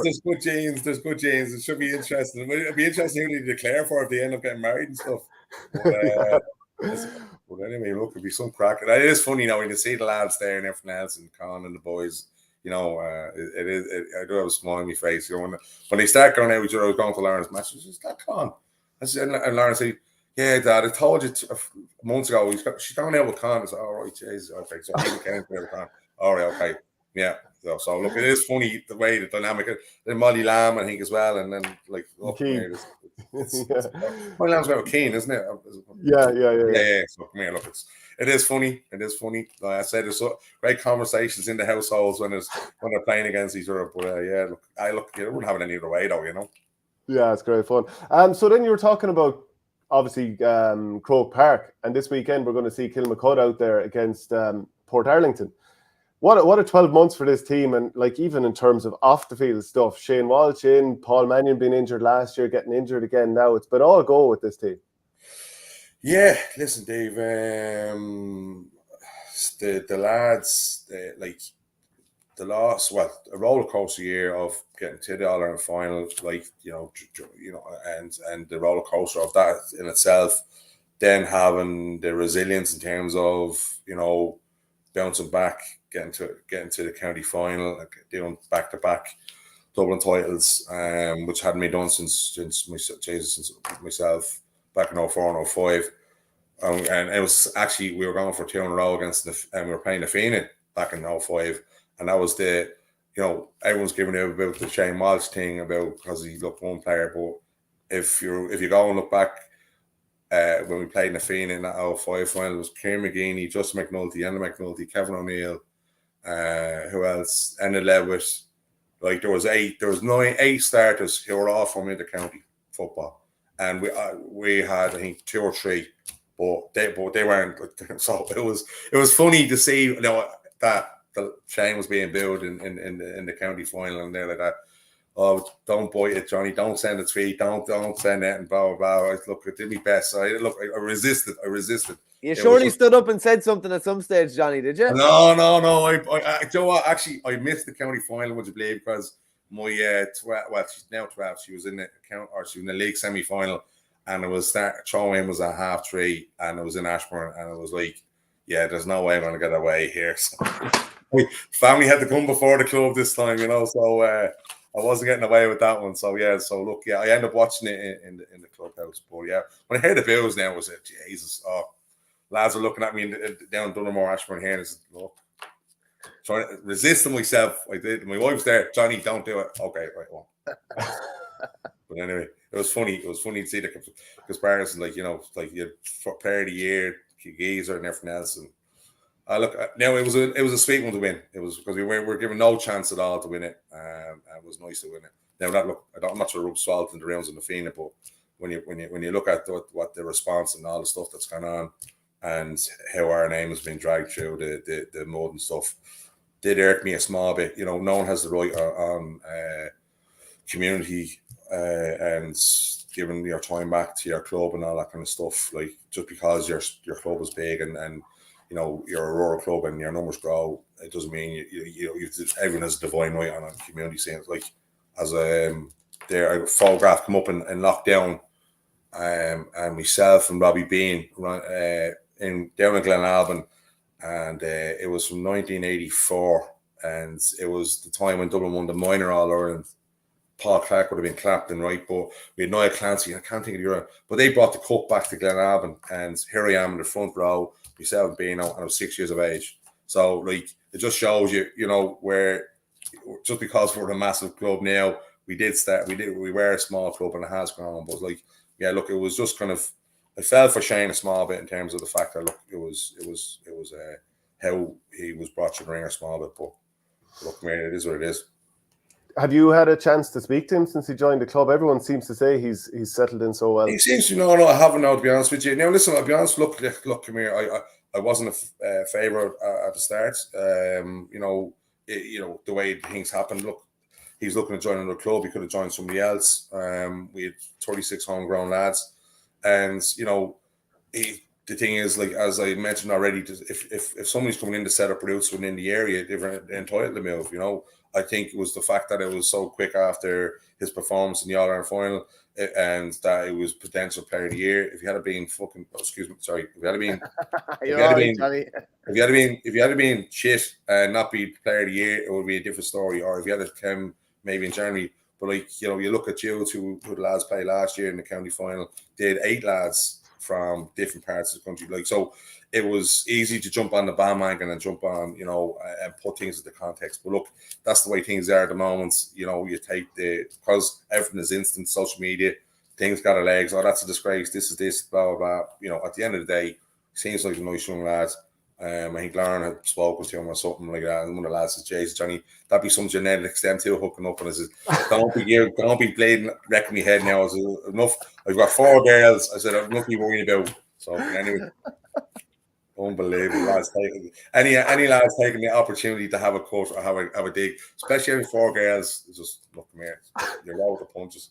It should be interesting. It'd be interesting who they declare for if they end up getting married and stuff. But anyway, look, it'd be some crack. It is funny now when you see the lads there and everything else, and Con and the boys. You know, I do have a smile on my face. You know, when they start going out, I was going to Lauren's match. Is that Con? And Lauren said, "Yeah, Dad, I told you months ago. She's going out with Con." I said, "All right, Jesus, okay." So he came with Con. All right, okay, yeah. So look, it is funny the way the dynamic. Then Molly Lamb, I think, as well, and then like Molly Lamb's about Keane, isn't it?
Yeah.
So come here, look, it is funny. Like I said, there's great conversations in the households when they're playing against each other. But I wouldn't have it any other way though, you know.
Yeah, it's great fun. So then you were talking about obviously Croke Park, and this weekend we're going to see Kilmacud out there against Port Arlington. What a 12 months for this team, and like even in terms of off the field stuff, Shane Walsh in, Paul Mannion being injured last year, getting injured again now. It's been all go with this team.
Yeah, listen, Dave. The lads, like the last, a roller coaster year of getting to the All-Ireland final, like you know, and the roller coaster of that in itself. Then having the resilience in terms of, you know, bouncing back, getting to the county final, like doing back-to-back Dublin titles, which hadn't been done since myself back in 04 and 05. And it was actually, we were going for 2 in a row and we were playing the Fianna back in 05. And that was the, you know, everyone's giving out about the Shane Walsh thing because he looked one player. But if you go and look back, when we played in the Fianna in that 05 final, it was Kieran McGee, Justin McNulty, Anna McNulty, Kevin O'Neill, who else? Enna Lewitt. Like there was 8 starters who were all from inter-county football, and we had I think 2 or 3, but they weren't. So it was funny to see, you know, that the Shane was being billed in the county final and there like that. oh, don't bite it, Johnny. Don't send a tweet. Don't send it, and blah, blah, blah. Look, I did my best. I resisted.
You surely stood up and said something at some stage, Johnny, did you?
No. You know what? Actually, I missed the county final, would you believe? Because my, she's now 12. She was in the she was in the league semi-final, and it was throw-in was at 3:30, and it was in Ashbourne, and it was like, yeah, there's no way I'm going to get away here. So, family had to come before the club this time, you know, so I wasn't getting away with that one. So, yeah, look, I ended up watching it in the clubhouse. But, yeah, when I heard the bills now, I was like, Jesus, lads are looking at me down Dunamore, Ashbourne here, and I said, look, trying to resist myself. I did. My wife's there. Johnny, don't do it. Okay, right, well. But anyway, it was funny. It was funny to see the comparison, like, you know, like you player of the year, geezer and everything else. And look, now it was a sweet one to win. It was because we were given no chance at all to win it. It was nice to win it. Now that look, I'm not sure rub salt in the rounds in the Fianna, but when you look at what the response and all the stuff that's gone on, and how our name has been dragged through the mud and stuff, did irk me a small bit. You know, no one has the right on community and giving your time back to your club and all that kind of stuff. Like, just because your club is big and you know you're a rural club and your numbers grow, it doesn't mean everyone has a divine right on a community scene. Like, as a photograph come up in lockdown, and myself and Robbie Bean down in Glenalbin, and it was from 1984, and it was the time when Dublin won the minor All-Ireland. Paul Clark would have been clapping, right? But we had Niall Clancy, I can't think of the other, but they brought the cup back to Glenalbin, and here I am in the front row, myself and Beano, and I was 6 years of age. So, like, it just shows you, you know, where just because we're a massive club now, we were a small club and it has grown. But, like, yeah, look, it was just kind of, I fell for Shane a small bit in terms of the fact that, look, it was how he was brought to the ring a small bit. But look, man, it is what it is.
Have you had a chance to speak to him since he joined the club? Everyone seems to say he's settled in so well.
He seems to no, I haven't now, to be honest with you. Now, listen, I'll be honest. Look, come here. I wasn't a favourite at the start. You know, the way things happened. Look, he's looking to join another club. He could have joined somebody else. We had 36 homegrown lads, and you know, the thing is, like, as I mentioned already, if somebody's coming in to set up routes within the area, they're entitled to move. You know, I think it was the fact that it was so quick after his performance in the All-Ireland final, and that it was potential player of the year. If you had been if you had been shit and not be player of the year, it would be a different story. Or if you had come maybe in January, but like, you know, you look at Jules, who the lads played last year in the county final, they had 8 lads from different parts of the country. Like, so it was easy to jump on the bandwagon and jump on, you know, and put things into context. But look, that's the way things are at the moment. You know, you take because everything is instant, social media, things got a legs. Oh, that's a disgrace. This is this, blah, blah, blah. You know, at the end of the day, seems like a nice young lad. I think Lauren had spoken to him or something like that. And one of the lads says, "Jesus, Johnny, that'd be some genetics, them two hooking up." And I says, don't be blading, wrecking me head now. I said, enough. I've got 4 girls. I said, I've nothing to be worried about. So, anyway. Unbelievable, lads. Any lads taking the opportunity to have a cut or have a dig, especially having 4 girls, just look, come here. You're out with the punches.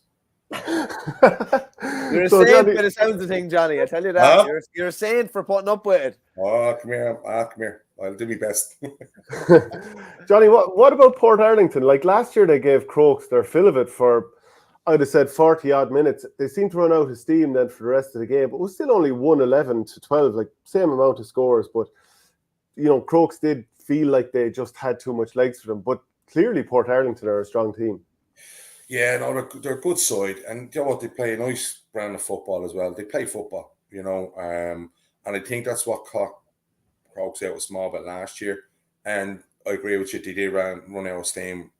You're a saint by the sounds of things, Johnny. I tell you that.
Huh?
You're a saint for putting up with it.
Oh, come here. I'll do my best.
Johnny, what about Portarlington? Like, last year they gave Crokes their fill of it for, I'd have said, 40 odd minutes. They seemed to run out of steam then for the rest of the game, but it was still only 1-11-12, like same amount of scores. But, you know, Crokes did feel like they just had too much legs for them. But clearly Portarlington are a strong team.
Yeah, no, they're a good side. And you know what? They play a nice brand of football as well. They play football, you know. And I think that's what caught Crokes out a small bit last year. And I agree with you. They did run out of steam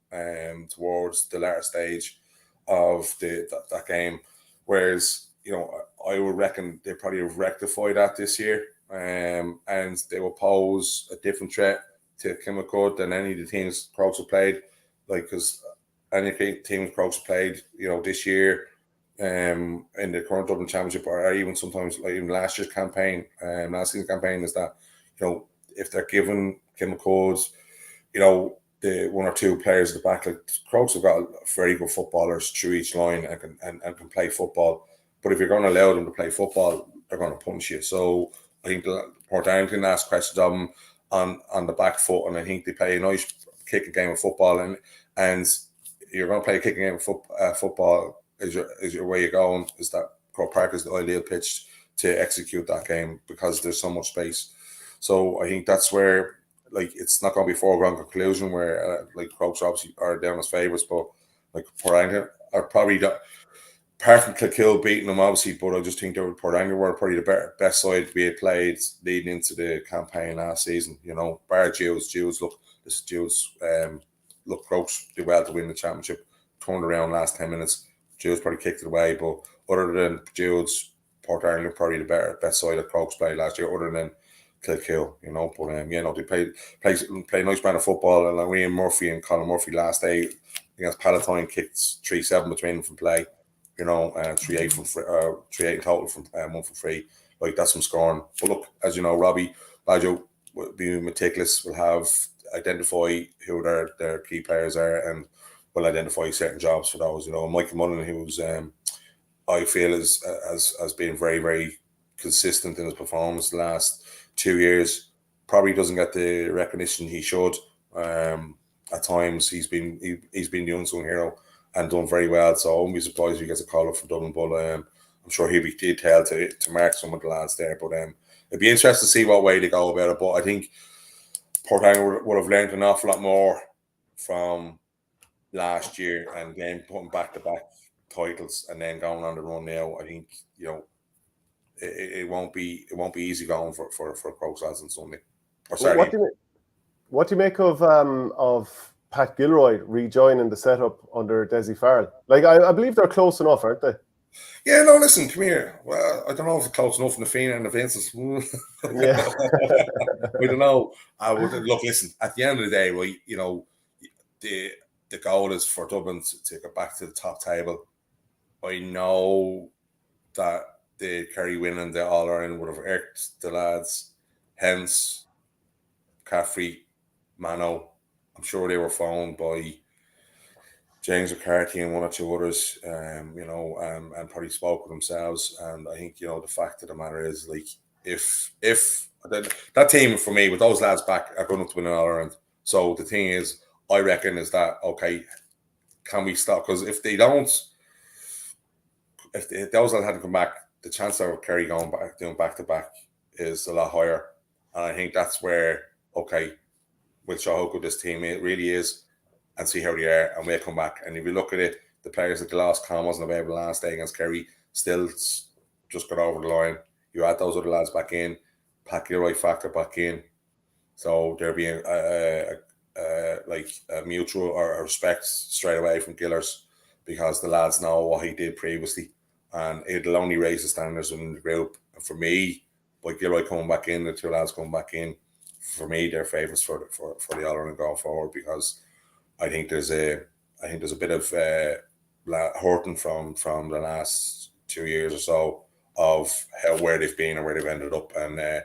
towards the latter stage of that game. Whereas, you know, I would reckon they probably have rectified that this year. And they will pose a different threat to Kilkenny than any of the teams Crokes have played. Like, because any team Crokes have played, you know, this year in the current Dublin Championship, or even sometimes like even last year's campaign, last season's campaign, is that, you know, if they're given Kilkenny, you know, the one or two players at the back. Like Crokes have got very good footballers through each line and can play football. But if you're going to allow them to play football, they're going to punish you. So I think Portlaoise can ask questions of them on the back foot, and I think they play a nice kicking game of football. And you're going to play a kicking game of football. Is your way you're going? Is that Croke Park is the ideal pitch to execute that game because there's so much space. So I think that's where, like, it's not going to be a foregone conclusion where like Crokes obviously are down as favourites, but like Portlaoise are probably apart from Kilkenny beating them obviously, but I just think Portlaoise were probably the best side to be played leading into the campaign last season. You know, bar Jules, look, Crokes did well to win the championship, turned around last 10 minutes. Jules probably kicked it away, but other than Jules, Portlaoise probably the best side that Crokes played last year, other than Kilkenny, you know. But you know, they played a nice brand of football, and like Ian Murphy and Colin Murphy last day against Palatine kicked 3-7 between them from play, you know, 3-8 from 3-8 in total from 1 from 3. Like, that's some scoring. But look, as you know, Robbie Badjo will be meticulous, will identify who their key players are, and will identify certain jobs for those. You know, Michael Mullen, who's I feel has been very, very consistent in his performance the last 2 years, probably doesn't get the recognition he should. At times he's been the unsung hero and done very well. So I won't be surprised if he gets a call up from Dublin. But I'm sure he'll be detailed to mark some of the lads there. But it'd be interesting to see what way they go about it. But I think Portlaoise would have learned an awful lot more from last year, and then putting back-to-back titles and then going on the run now. I think, you know, it won't be easy going for Crokes lads on Sunday.
What do you make of Pat Gilroy rejoining the setup under Desi Farrell? Like, I believe they're close enough, aren't they?
Yeah, no, listen, come here. Well, I don't know if it's close enough in the Fianna and the Vinces.
Yeah.
I don't know. Look, listen, at the end of the day, right, you know, the goal is for Dublin to get back to the top table. I know that the Kerry winning the All-Ireland would have irked the lads. Hence, Caffrey, Mano, I'm sure they were phoned by James McCarthy and one or two others, you know, and probably spoke with themselves. And I think, you know, the fact of the matter is, like, if that team for me with those lads back are going to win an All-Ireland. So the thing is, I reckon is that, okay, can we stop? Because if they don't, if those lads hadn't come back, the chance of Kerry doing back to back is a lot higher. And I think that's where, okay, we'll show how good this team really is and see how they are, and we'll come back. And if you look at it, the players that they lost, Con wasn't available last day against Kerry, still just got over the line. You add those other lads back in, Pat Gilroy factor back in. So there'll be like a mutual or respect straight away from Gillers, because the lads know what he did previously, and it'll only raise the standards in the group. And for me, by Gilroy coming back in, the two lads coming back in, for me, they're favourites for the All-Ireland going forward, because I think there's a bit of hurting from the last 2 years or so of where they've been and where they've ended up. And I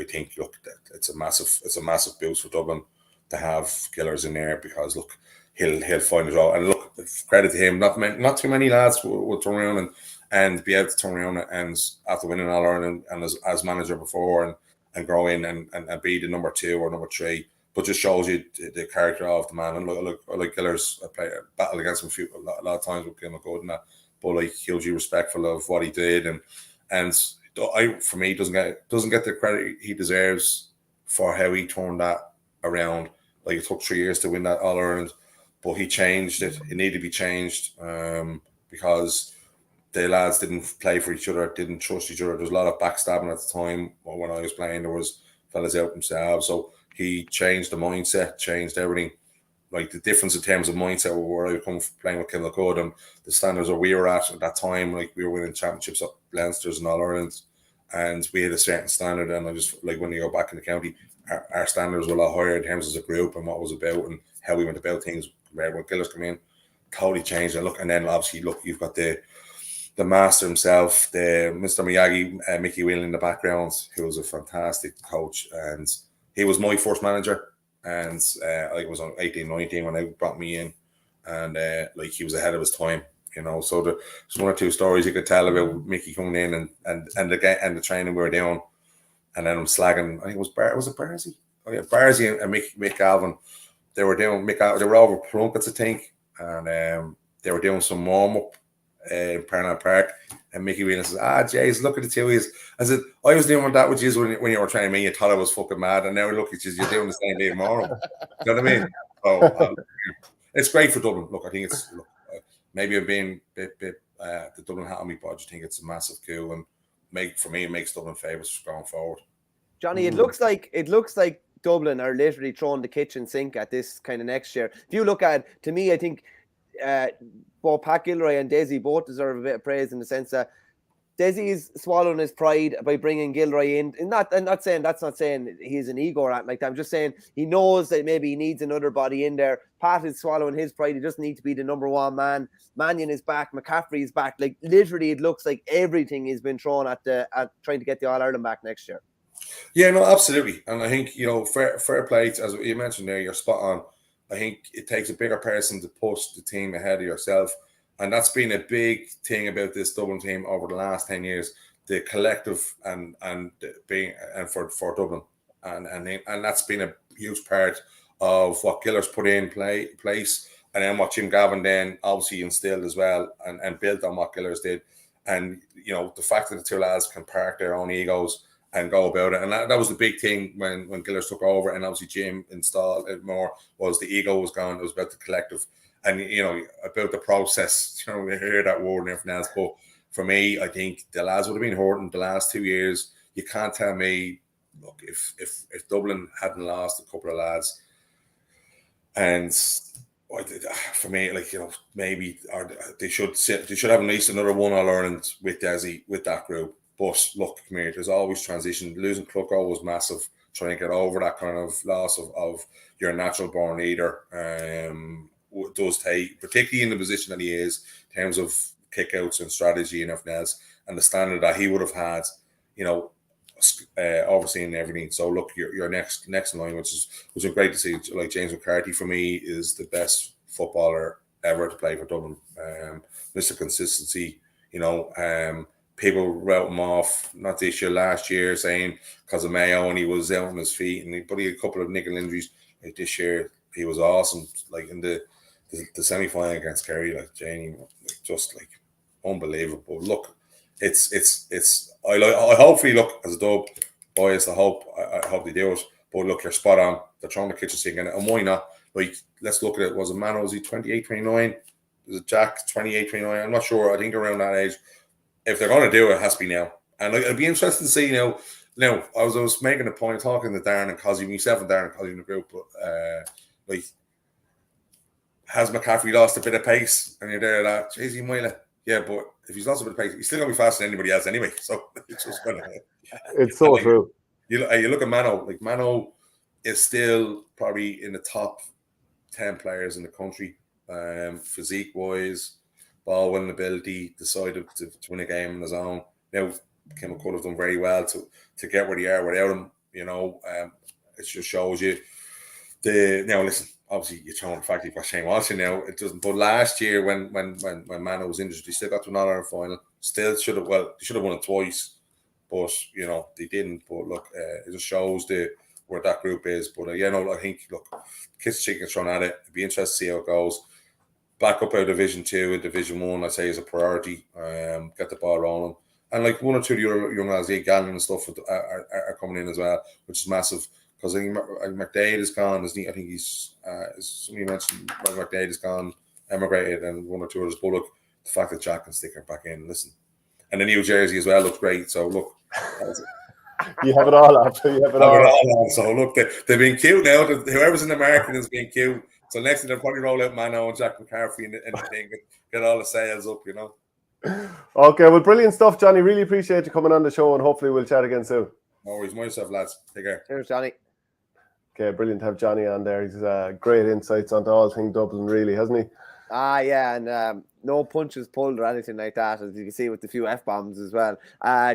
think, look, it's a massive boost for Dublin to have Gillers in there, because look, he'll find it all. And look, credit to him, not too many lads will turn around and be able to turn around and after winning All Ireland and as manager before and grow in and be the number 2 or number 3. But just shows you the character of the man. And look, I like Gillers. I play battle against him a lot of times with Gilmore Good and that, but like, hugely respectful of what he did, and for me, doesn't get the credit he deserves for how he turned that around. Like, it took 3 years to win that All Ireland, but he changed it. It needed to be changed because the lads didn't play for each other, didn't trust each other. There was a lot of backstabbing at the time when I was playing. There was fellas out themselves, so he changed the mindset, changed everything. Like, the difference in terms of mindset where I come from playing with Kilkenny and the standards where we were at that time, like, we were winning championships up Leinsters and All Ireland, and we had a certain standard. And I just, like, when you go back in the county, our standards were a lot higher in terms as a group and what it was about and how we went about things. When Gillers come in, totally changed. And look, and then obviously, look, you've got the master himself, the Mr. Mickey Whelan in the background, who was a fantastic coach, and he was my first manager and I was on 18, 19 when they brought me in, and like he was ahead of his time. You know, so there's one or two stories you could tell about Mickey coming in and the training we were doing, and then I'm slagging. I think it was Piarsaigh? Oh yeah, Piarsaigh and Mick Galvin. They were over Plunkets, I think, and they were doing some warm up in Parnell Park, and Mickey Whelan says, Jays, look at the two is. I said, I was doing that with you when you were training me. You thought I was fucking mad, and now look at you, you're doing the same day tomorrow. You know what I mean? So it's great for Dublin. Look, I think it's maybe I'm being bit the Dublin hat on me, but I just think it's a massive coup, and it makes Dublin favourites going forward.
Johnny, it looks like Dublin are literally throwing the kitchen sink at this kind of next year. If you look at, to me, I think both Pat Gilroy and Desi both deserve a bit of praise in the sense that Desi's swallowing his pride by bringing Gilroy in. And that's not saying he's an ego or anything like that. I'm just saying he knows that maybe he needs another body in there. Pat is swallowing his pride. He doesn't need to be the number one man. Mannion is back. McCaffrey is back. Like literally, it looks like everything has been thrown at trying to get the All-Ireland back next year.
Yeah, no, absolutely. And I think, fair play, as you mentioned there, you're spot on. I think it takes a bigger person to push the team ahead of yourself. And that's been a big thing about this Dublin team over the last 10 years, the collective and for Dublin. And that's been a huge part of what Giller's put in place, and then what Jim Gavin then obviously instilled as well and built on what Giller's did. And, the fact that the two lads can park their own egos and go about it. And that was the big thing when Gillers took over, and obviously Jim installed it more, was the ego was gone. It was about the collective and, about the process. We hear that word and everything else. But for me, I think the lads would have been hurting the last 2 years. You can't tell me, look, if Dublin hadn't lost a couple of lads, and for me, maybe they should have at least another one All-Ireland with Desi, with that group. But look, come here, there's always transition. Losing Crokes was massive, trying to get over that kind of loss of your natural born leader. Does take, particularly in the position that he is, in terms of kickouts and strategy and everything else, and the standard that he would have had, overseeing everything. So look, your next in line, which was great to see. Like James McCarthy, for me, is the best footballer ever to play for Dublin. Mr. Consistency, people wrote him off, not this year, last year, saying because of Mayo and he was out on his feet, but he had a couple of nickel injuries. Like this year, he was awesome. Like in the semi-final against Kerry, Janie, just unbelievable. Look, it's. I hopefully look as a Dub boys. I hope they do it. But look, you're spot on. They're throwing the kitchen sink, and why not? Let's look at it. Was it Mano? Was he 28, 29? Was it Jack 28, 29? I'm not sure. I think around that age. If they're going to do it, it has to be now. And it'll be interesting to see, Now, I was making a point, talking to Darren and Cosy, myself and Darren and Cosy in the group, but has McCaffrey lost a bit of pace? And you're there, that, jeez, he might have. Yeah, but if he's lost a bit of pace, he's still going to be faster than anybody else anyway. So it's just going to.
It's so true.
You look at Mano, Mano is still probably in the top 10 players in the country, physique-wise. Ball winning ability, decided to win a game on his own. Now, Kim could have done very well to get where they are without him. It just shows you now. Listen, obviously you're throwing the fact you've got Shane Walsh now. It doesn't. But last year when Mano was injured, he still got to an All-Ireland final. Still they should have won it twice, but they didn't. But look, it just shows where that group is. But I think kids chicken thrown at it. It'd be interesting to see how it goes. Back up out of Division 2 and Division 1, I'd say, is a priority. Get the ball rolling. And one or two of the young lads, Gallon and stuff, are coming in as well, which is massive. Because I think McDade is gone, isn't he? I think he's, somebody mentioned McDade is gone, emigrated, and one or two others. But look, the fact that Jack can stick her back in, listen. And the new jersey as well looks great. So look.
You have it all after. You have it all on.
So look, they've been cute now. Whoever's in the market is being cute. So next thing they'll probably roll out Mano and Jack McCarthy and get all the sales up,
Okay, well, brilliant stuff, Johnny. Really appreciate you coming on the show, and hopefully we'll chat again soon.
No worries. Mind yourself, lads. Take care.
Cheers, Johnny.
Okay, brilliant to have Johnny on there. He's great insights onto all things Dublin, really, hasn't he?
Yeah, and no punches pulled or anything like that, as you can see with the few F-bombs as well.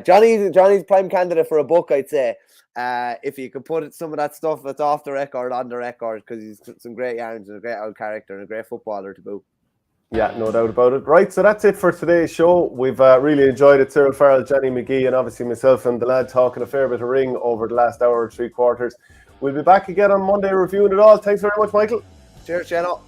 Johnny's prime candidate for a book, I'd say. If you could put some of that stuff that's off the record on the record, because he's some great yarns and a great old character and a great footballer to boot.
Yeah, no doubt about it. Right, so that's it for today's show. We've really enjoyed it. Cyril Farrell, Johnny Magee, and obviously myself and the lad talking a fair bit of ring over the last hour and 3/4. We'll be back again on Monday reviewing it all. Thanks very much, Michael.
Cheers, Jenno.